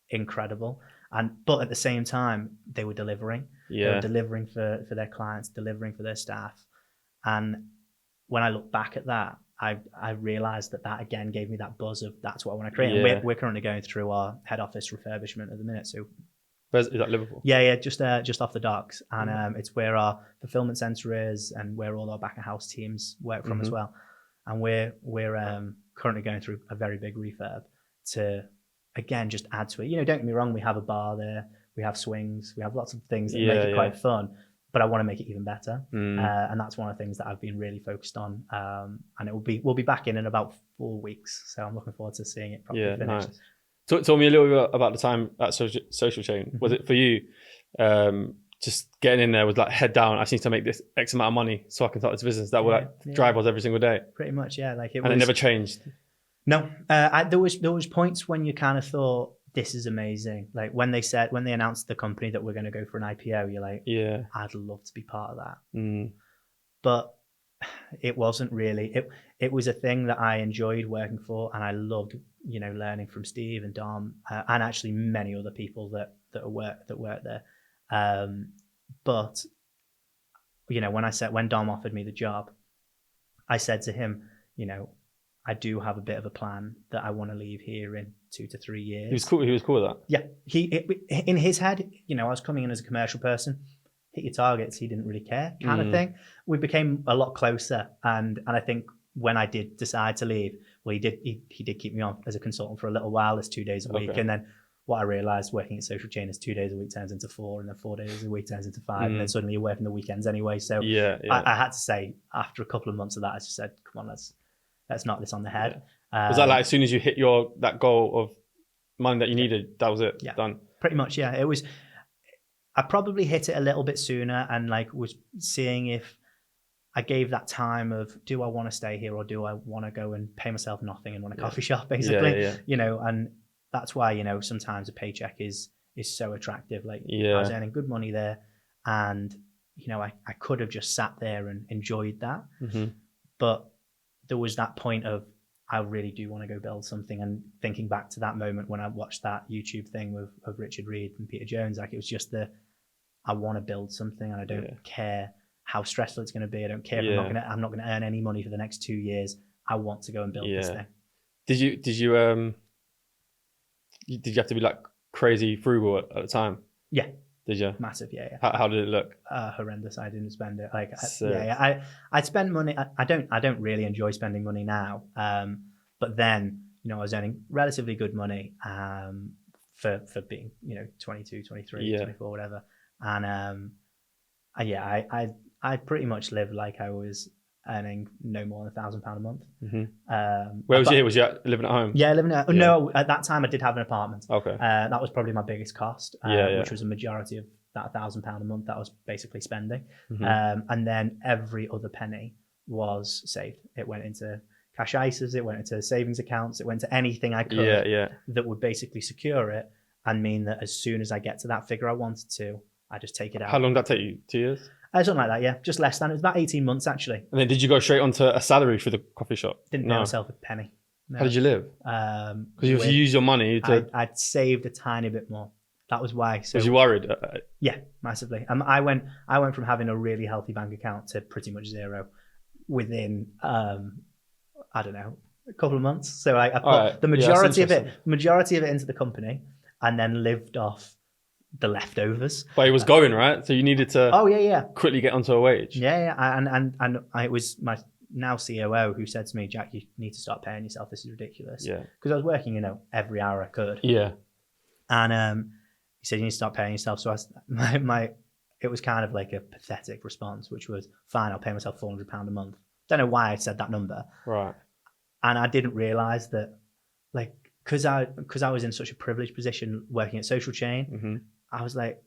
B: incredible. But at the same time, they were delivering. They were delivering for their clients, delivering for their staff. And when I look back at that, I realized that again gave me that buzz of that's what I want to create. And we're currently going through our head office refurbishment at the minute. So
C: is that Liverpool?
B: Yeah, just off the docks, and it's where our fulfillment center is, and where all our back of house teams work from as well. And we're currently going through a very big refurb to again just add to it. Don't get me wrong, we have a bar there, we have swings, we have lots of things that make it quite fun. But I want to make it even better, and that's one of the things that I've been really focused on. And we'll be back in about 4 weeks, so I'm looking forward to seeing it properly finished.
C: Nice. Talk me a little bit about the time at Social Chain. Was it for you just getting in there with head down, I just need to make this X amount of money so I can start this business? That would drive us every single day.
B: Pretty much, yeah.
C: It never changed.
B: No, there was points when you kind of thought, this is amazing. When they announced the company that we're going to go for an IPO, you're like, I'd love to be part of that. But it wasn't really. It was a thing that I enjoyed working for, and I loved, learning from Steve and Dom, and actually many other people that work there. But when Dom offered me the job, I said to him, I do have a bit of a plan that I want to leave here in 2 to 3 years.
C: He was cool. He was cool with that.
B: Yeah, in his head, I was coming in as a commercial person, hit your targets. He didn't really care, kind of thing. We became a lot closer, and I think when I did decide to leave, well, he did keep me on as a consultant for a little while. It's 2 days a week, and then what I realized working at Social Chain is 2 days a week turns into 4, and then 4 days a week turns into 5, and then suddenly you're working the weekends anyway. So I had to say, after a couple of months of that, I just said, come on, let's knock this on the head.
C: Was that like as soon as you hit that goal of money that you needed, that was it? Done?
B: Pretty much, yeah. It was. I probably hit it a little bit sooner, and was seeing if I gave that time of, do I want to stay here or do I want to go and pay myself nothing and run a coffee shop, basically? And that's why, sometimes a paycheck is so attractive. I was earning good money there, and I could have just sat there and enjoyed that. But there was that point of, I really do want to go build something. And thinking back to that moment when I watched that YouTube thing of Richard Reed and Peter Jones, it was just I want to build something, and I don't care how stressful it's going to be. I don't care if I'm not going to earn any money for the next 2 years. I want to go and build this thing.
C: Did you have to be like crazy frugal at the time? Yeah. Did you?
B: Massive, yeah.
C: How did it look?
B: Horrendous. I didn't spend it. I spend money. I don't really enjoy spending money now. But then, I was earning relatively good money for being, 22, 23, 24, whatever. And I pretty much lived like I was earning no more than £1,000 a month.
C: Where was you? Was you living at home?
B: Yeah, living at no. At that time, I did have an apartment.
C: Okay,
B: that was probably my biggest cost, which was a majority of that £1,000 a month that I was basically spending. And then every other penny was saved. It went into cash ISAs, it went into savings accounts, it went to anything I could that would basically secure it and mean that as soon as I get to that figure I wanted to, I just take it out.
C: How long did that take you? 2 years?
B: Something like that, yeah. Just less than. It was about 18 months, actually.
C: And then did you go straight onto a salary for the coffee shop?
B: Didn't pay myself a penny. No.
C: How did you live? Because if you use your money to...
B: I'd saved a tiny bit more. That was why. So,
C: was you worried?
B: Yeah, massively. I went from having a really healthy bank account to pretty much zero within, I don't know, a couple of months. So I put the majority of it into the company and then lived off the leftovers.
C: But it was going, right? So you needed to quickly get onto a wage.
B: Yeah. And it was my now COO who said to me, Jack, you need to start paying yourself. This is ridiculous.
C: Yeah.
B: Because I was working, every hour I could.
C: Yeah.
B: And he said, you need to start paying yourself. So it was kind of like a pathetic response, which was, fine, I'll pay myself £400 a month. Don't know why I said that number.
C: Right.
B: And I didn't realize that, because I was in such a privileged position working at Social Chain, I was like,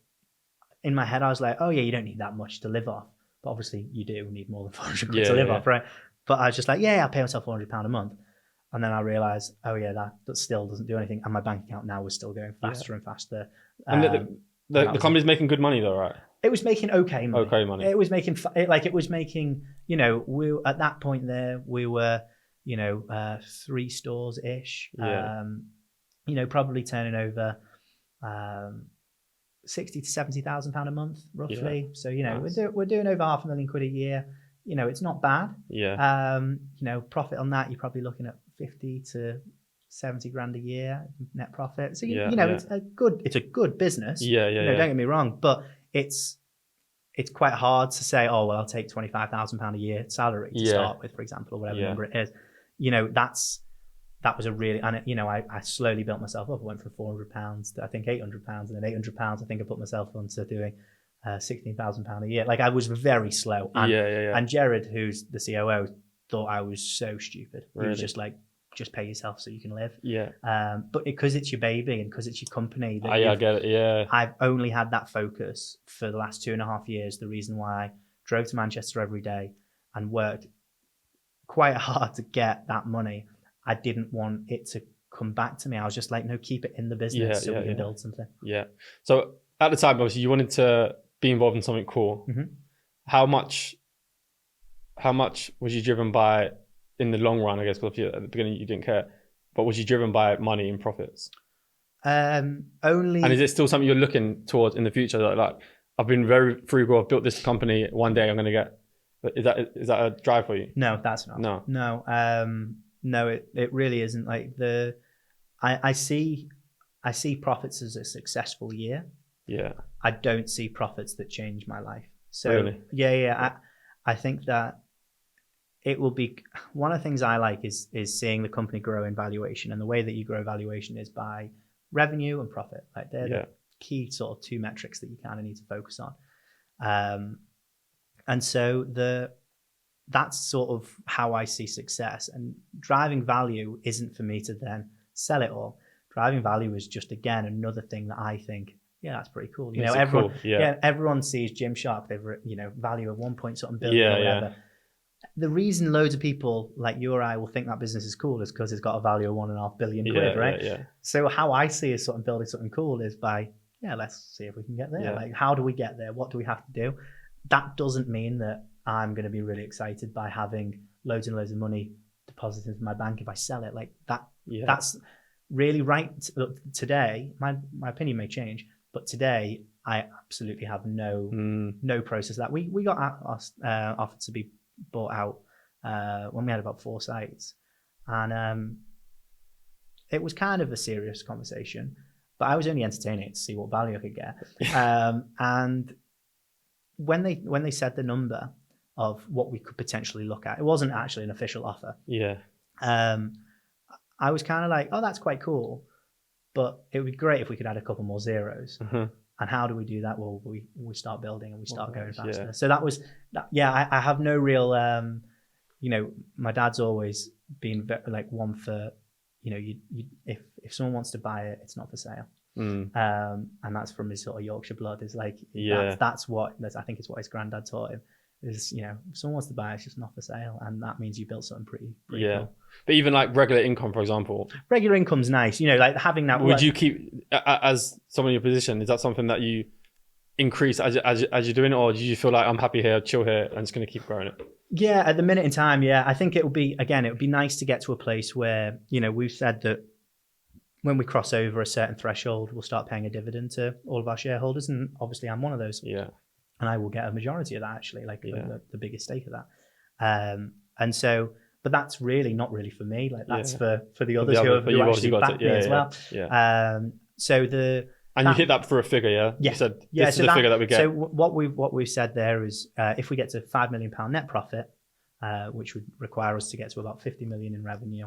B: in my head, I was like, oh yeah, you don't need that much to live off. But obviously you do need more than 400 quid to live off, right? But I was just like, yeah, I'll pay myself £400 a month. And then I realized, oh yeah, that still doesn't do anything. And my bank account now was still going faster and faster.
C: And the company's making good money though, right?
B: It was making okay money.
C: Okay money.
B: It was making, we at that point there, we were, 3 stores-ish, probably turning over 60 to 70,000 pound a month roughly. So nice. we're doing over £500,000 a year. It's not bad. Profit on that, you're probably looking at 50 to 70 grand a year net profit. So it's a good business. Don't get me wrong, but it's quite hard to say, oh well, I'll take £25,000 a year salary to start with, for example, or whatever number it is. That was a really, and I slowly built myself up. I went from £400 to I think £800, and then £800. I think I put myself onto doing £16,000 a year. I was very slow. And, and Jared, who's the COO, thought I was so stupid. Really? He was just like, just pay yourself so you can live. But because it's your baby and because it's your company,
C: I get it. Yeah,
B: I've only had that focus for the last 2.5 years. The reason why I drove to Manchester every day and worked quite hard to get that money. I didn't want it to come back to me. I was just like, no, keep it in the business so we can build something. Yeah.
C: So at the time, obviously, you wanted to be involved in something cool. How much was you driven by in the long run, I guess, because at the beginning you didn't care, but was you driven by money and profits?
B: Only.
C: And is it still something you're looking towards in the future? Like I've been very frugal. I've built this company. One day I'm going to get. Is that a drive for you?
B: No, that's not. No. No, it really isn't. Like I see profits as a successful year.
C: Yeah.
B: I don't see profits that change my life. So
C: really?
B: yeah. I think that it will be one of the things I like is seeing the company grow in valuation, and the way that you grow valuation is by revenue and profit. Like they're the key sort of two metrics that you kind of need to focus on. And so that's sort of how I see success. And driving value isn't for me to then sell it all. Driving value is just, again, another thing that I think, yeah, that's pretty cool. You know, everyone,
C: cool. Yeah.
B: Everyone sees Gymshark. They've, value of 1 billion or whatever. Yeah. The reason loads of people like you or I will think that business is cool is because it's got a value of 1.5 billion quid, right?
C: Yeah.
B: So how I see is sort of building something cool is by, let's see if we can get there. Yeah. Like, how do we get there? What do we have to do? That doesn't mean that I'm going to be really excited by having loads and loads of money deposited into my bank if I sell it. Like that. Yeah. That's really right. Today, my opinion may change, but today I absolutely have no process that we got offered to be bought out when we had about 4 sites, and it was kind of a serious conversation, but I was only entertaining it to see what value I could get. And when they said the number of what we could potentially look at, it wasn't actually an official offer.
C: Yeah.
B: I was kind of like, oh, that's quite cool, but it would be great if we could add a couple more zeros.
C: Mm-hmm.
B: And how do we do that? Well, we start building and we start going faster. Yeah. So that was, I have no real, my dad's always been like one for, if someone wants to buy it, it's not for sale. And that's from his sort of Yorkshire blood. Is like, that's what I think is what his granddad taught him. Is, if someone wants to buy it, it's just not for sale, and that means you built something pretty cool.
C: But even like regular income, for example,
B: regular income's nice. Like having that.
C: Would you keep, as someone in your position, is that something that you increase as you're doing it, or do you feel like I'm happy here, chill here, and just going to keep growing it?
B: Yeah, at the minute in time, I think it would be nice to get to a place where we've said that when we cross over a certain threshold, we'll start paying a dividend to all of our shareholders, and obviously I'm one of those.
C: Yeah.
B: And I will get a majority of that, actually, like the biggest stake of that. And so, but that's really not really for me. Like that's for the others who actually backed me as well.
C: Yeah. You hit that for a figure, yeah?
B: Yeah.
C: You said this is the figure that we get.
B: So what we've said there is if we get to £5 million net profit, which would require us to get to about 50 million in revenue,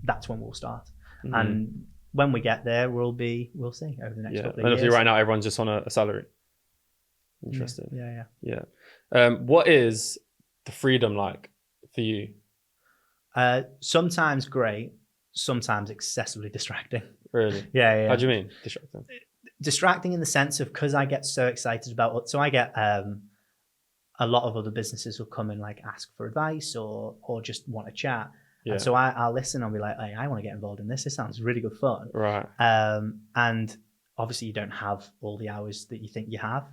B: that's when we'll start. Mm-hmm. And when we get there, we'll see over the next couple of years.
C: And right now, everyone's just on a salary. Interesting.
B: Yeah.
C: What is the freedom like for you?
B: Sometimes great, sometimes excessively distracting.
C: Really?
B: Yeah.
C: How do you mean distracting?
B: Distracting in the sense of, because I get so excited about, so I get a lot of other businesses will come and like ask for advice or just want to chat. Yeah. And so I'll listen. I'll be like, hey, I want to get involved in this. This sounds really good fun.
C: Right.
B: And obviously you don't have all the hours that you think you have.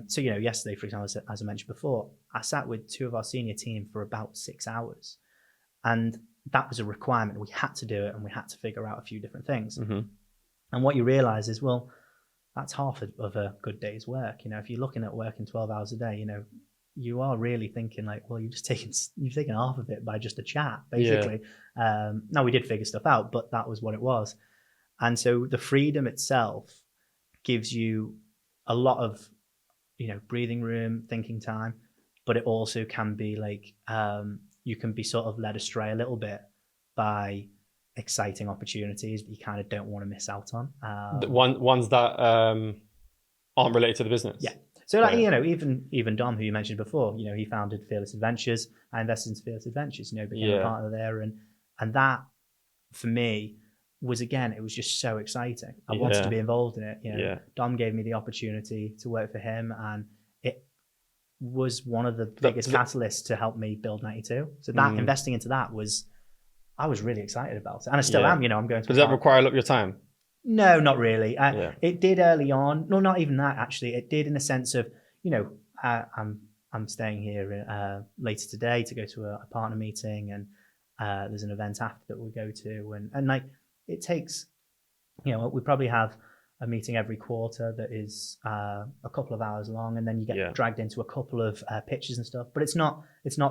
B: So, yesterday, for example, as I mentioned before, I sat with 2 of our senior team for about 6 hours, and that was a requirement. We had to do it, and we had to figure out a few different things. Mm-hmm. And what you realize is, well, that's half of a good day's work. If you're looking at working 12 hours a day, you are really thinking like, well, you've taken half of it by just a chat, basically. Yeah. Now we did figure stuff out, but that was what it was. And so the freedom itself gives you a lot of breathing room, thinking time, but it also can be like you can be sort of led astray a little bit by exciting opportunities that you kind of don't want to miss out on.
C: Ones that aren't related to the business.
B: Yeah. So like, even Dom, who you mentioned before, he founded Fearless Adventures. I invested into Fearless Adventures, became a partner there, and that for me was, again, it was just so exciting. I wanted to be involved in it. Dom gave me the opportunity to work for him, and it was one of the biggest catalysts to help me build 92. So that investing into that I was really excited about it, and I still am. I'm going to.
C: Does that require a lot of your time?
B: No, not really. It did early on. No, not even that. Actually, it did in the sense of, I'm staying here later today to go to a partner meeting, and there's an event after that we'll go to, and like. It takes, we probably have a meeting every quarter that is a couple of hours long, and then you get dragged into a couple of pitches and stuff. But it's not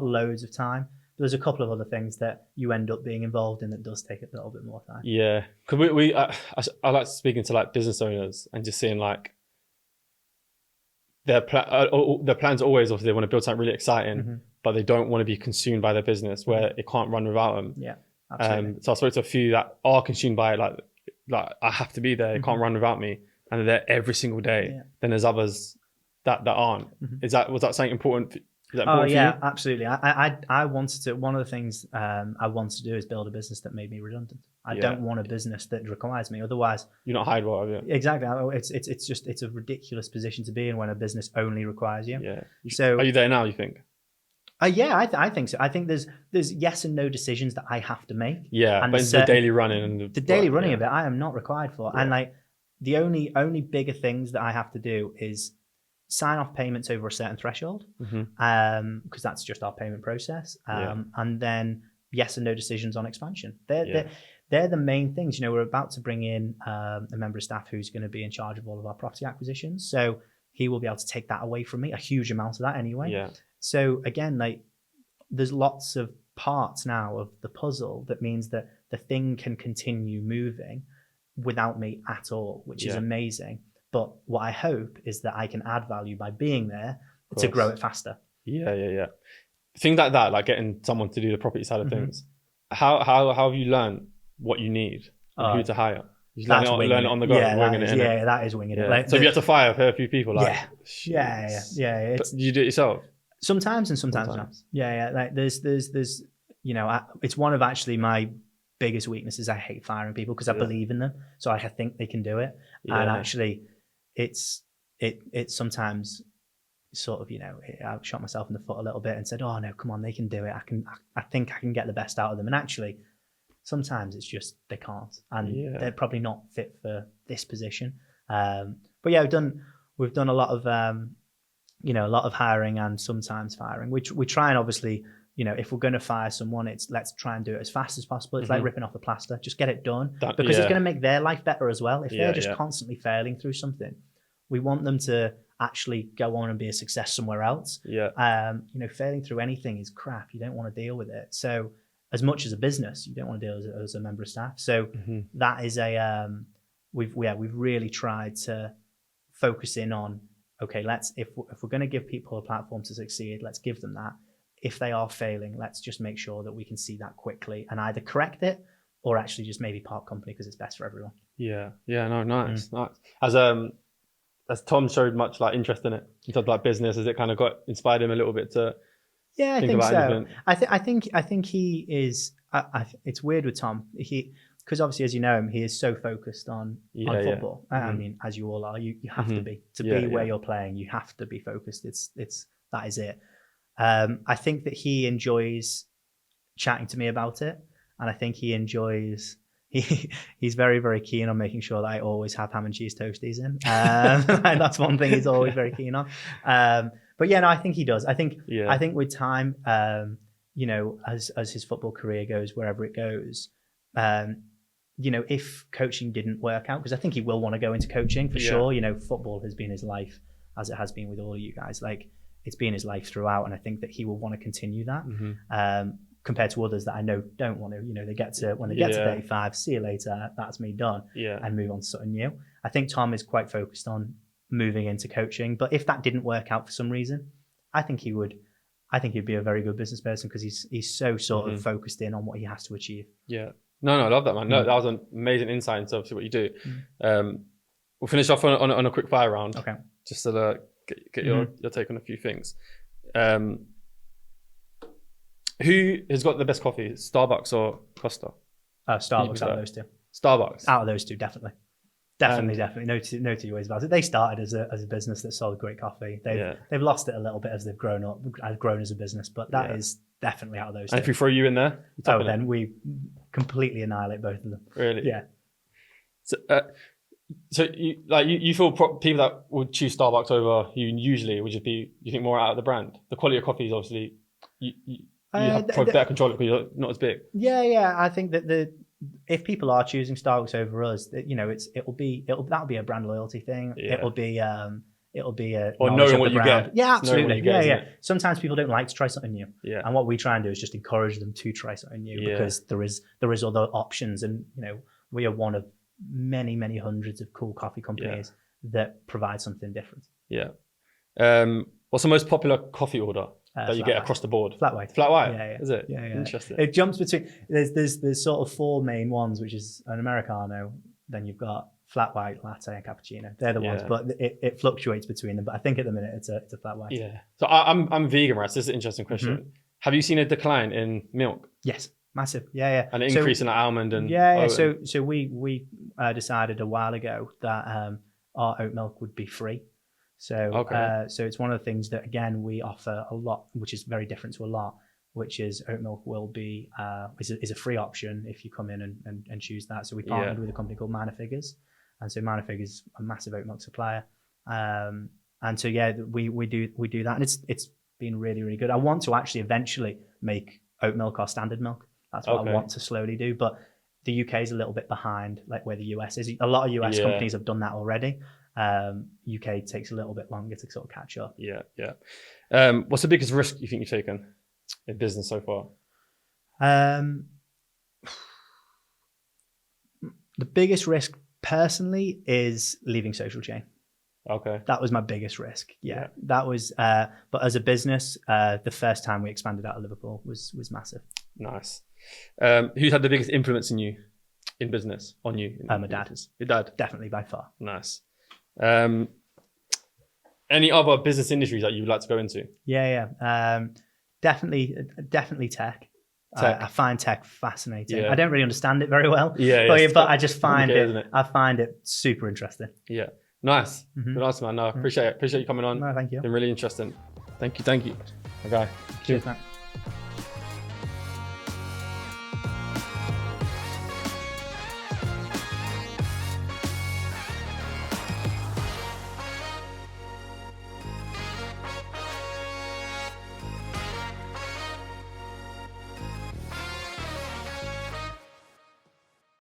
B: loads of time. There's a couple of other things that you end up being involved in that does take a little bit more time.
C: Yeah, because I like speaking to like business owners and just seeing like their plans always, obviously they want to build something really exciting, but they don't want to be consumed by their business where it can't run without them.
B: Yeah, absolutely.
C: So I spoke to a few that are consumed by it, like I have to be there, it can't run without me, and they're there every single day. Yeah. Then there's others that aren't. Was that something important?
B: Oh yeah, absolutely. I wanted to. One of the things I wanted to do is build a business that made me redundant. I don't want a business that requires me. Otherwise,
C: you're not hired well, are you?
B: Exactly. It's a ridiculous position to be in when a business only requires you.
C: Yeah. So are you there now? You think?
B: Yeah, I think so. I think there's yes and no decisions that I have to make.
C: Yeah, and but the daily running and
B: the daily running of it, I am not required for. Yeah. And like the only bigger things that I have to do is sign off payments over a certain threshold, because that's just our payment process. And then yes and no decisions on expansion. They're the main things. You know, we're about to bring in a member of staff who's going to be in charge of all of our property acquisitions. So he will be able to take that away from me, a huge amount of that anyway.
C: Yeah.
B: So again, like there's lots of parts now of the puzzle that means that the thing can continue moving without me at all, which is amazing. But what I hope is that I can add value by being there to grow it faster.
C: Yeah. Things like that, like getting someone to do the property side of things. How have you learned what you need and who to hire? You learn it on the go, winging it.
B: Yeah, that is winging it. Like,
C: so if you have to fire a few people, like
B: yeah.
C: But you do it yourself.
B: Sometimes and sometimes not. Yeah. Like there's you know, it's one of actually my biggest weaknesses. I hate firing people because I believe in them, so I think they can do it, and actually. It's sometimes sort of, you know, I shot myself in the foot a little bit and said, oh no, come on, they can do it. I think I can get the best out of them. And actually sometimes it's just, they can't, and they're probably not fit for this position. But yeah, we've done a lot of, you know, a lot of hiring and sometimes firing, which we try and obviously, you know, if we're going to fire someone, let's try and do it as fast as possible. It's like ripping off a plaster. Just get it done because it's going to make their life better as well. If they're just constantly failing through something, we want them to actually go on and be a success somewhere else. Yeah. You know, failing through anything is crap. You don't want to deal with it. So as much as a business, you don't want to deal as a member of staff. So that is we've really tried to focus in on, okay, if we're going to give people a platform to succeed, let's give them that. If they are failing, let's just make sure that we can see that quickly and either correct it or actually just maybe part company because it's best for everyone.
C: Yeah. No, nice. As Tom showed much like interest in it, in terms of like business, has it kind of inspired him a little bit to
B: I
C: think
B: think
C: about
B: so.
C: anything?
B: I think he is. It's weird with Tom. Because obviously, as you know him, he is so focused on football. I mean, as you all are, you have to be where you're playing. You have to be focused. It's that is it. I think that he enjoys chatting to me about it, and I think he enjoys. He's very, very keen on making sure that I always have ham and cheese toasties in. And that's one thing he's always very keen on. But yeah, no, I think he does. I think with time, you know, as his football career goes, wherever it goes, you know, if coaching didn't work out, because I think he will want to go into coaching for sure. You know, football has been his life, as it has been with all of you guys. Like, it's been his life throughout, and I think that he will want to continue that. Compared to others that I know don't want to. You know, they get to 35, see you later, that's me done, and move on to something new. I think Tom is quite focused on moving into coaching, but if that didn't work out for some reason, I think he'd be a very good business person because he's so sort of focused in on what he has to achieve. Yeah.
C: No, I love that, man. No, that was an amazing insight into obviously what you do. We'll finish off on a quick fire round.
B: Okay.
C: Just to get your take on a few things. Who has got the best coffee, Starbucks or Costa?
B: Starbucks out of those two.
C: Starbucks
B: out of those two, definitely. No two ways about it. They started as a business that sold great coffee. They've lost it a little bit as they've grown as a business, but that is definitely out of those two.
C: And if we throw you in there,
B: then we completely annihilate both of them.
C: Really?
B: Yeah.
C: So you feel people that would choose Starbucks over you usually would just be, you think, more out of the brand? The quality of coffee is obviously you have better control of it because you're not as big.
B: Yeah. I think that if people are choosing Starbucks over us, that'll be a brand loyalty thing.
C: Yeah.
B: It'll be a
C: Or
B: knowledge
C: knowing
B: of
C: what
B: the
C: you
B: brand.
C: get.
B: Yeah,
C: Just knowing what
B: absolutely.
C: you get, isn't
B: Yeah.
C: it?
B: Sometimes people don't like to try something new.
C: Yeah.
B: And what we try and do is just encourage them to try something new because there is other options, and we are one of many, many hundreds of cool coffee companies that provide something different.
C: Yeah. What's the most popular coffee order that you get across the board?
B: Flat white.
C: Flat white?
B: Yeah.
C: Is it?
B: Yeah.
C: Interesting.
B: It jumps between, there's sort of four main ones, which is an Americano, then you've got flat white, latte, and cappuccino. They're the ones, but it fluctuates between them. But I think at the minute it's a flat white.
C: Yeah. So I'm vegan, right? So this is an interesting question. Mm-hmm. Have you seen a decline in milk?
B: Yes. Massive. Yeah.
C: An increase in almond and
B: So we decided a while ago that our oat milk would be free. So so it's one of the things that, again, we offer a lot, which is very different to a lot, which is oat milk will be is a free option if you come in and choose that. So we partnered with a company called Minor Figures, and so Minor Figures is a massive oat milk supplier, and so we do that, and it's been really, really good. I want to actually eventually make oat milk our standard milk. That's what I want to slowly do, but the UK is a little bit behind, like where the US is. A lot of US companies have done that already. UK takes a little bit longer to sort of catch up.
C: Yeah. What's the biggest risk you think you've taken in business so far?
B: The biggest risk personally is leaving Social Chain.
C: Okay.
B: That was my biggest risk. Yeah. That was, but as a business, the first time we expanded out of Liverpool was massive.
C: Nice. Who's had the biggest influence in you in business, on you?
B: My dad.
C: Your dad?
B: Definitely, by far.
C: Nice. Any other business industries that you'd like to go into?
B: Definitely tech. I find tech fascinating.
C: Yeah.
B: I don't really understand it very well. But I just find I find it super interesting.
C: Yeah. Nice. Good answer, man. No, appreciate it. Appreciate you coming on.
B: No, thank you.
C: It's been really interesting. Thank you. Okay.
B: Cheers, man.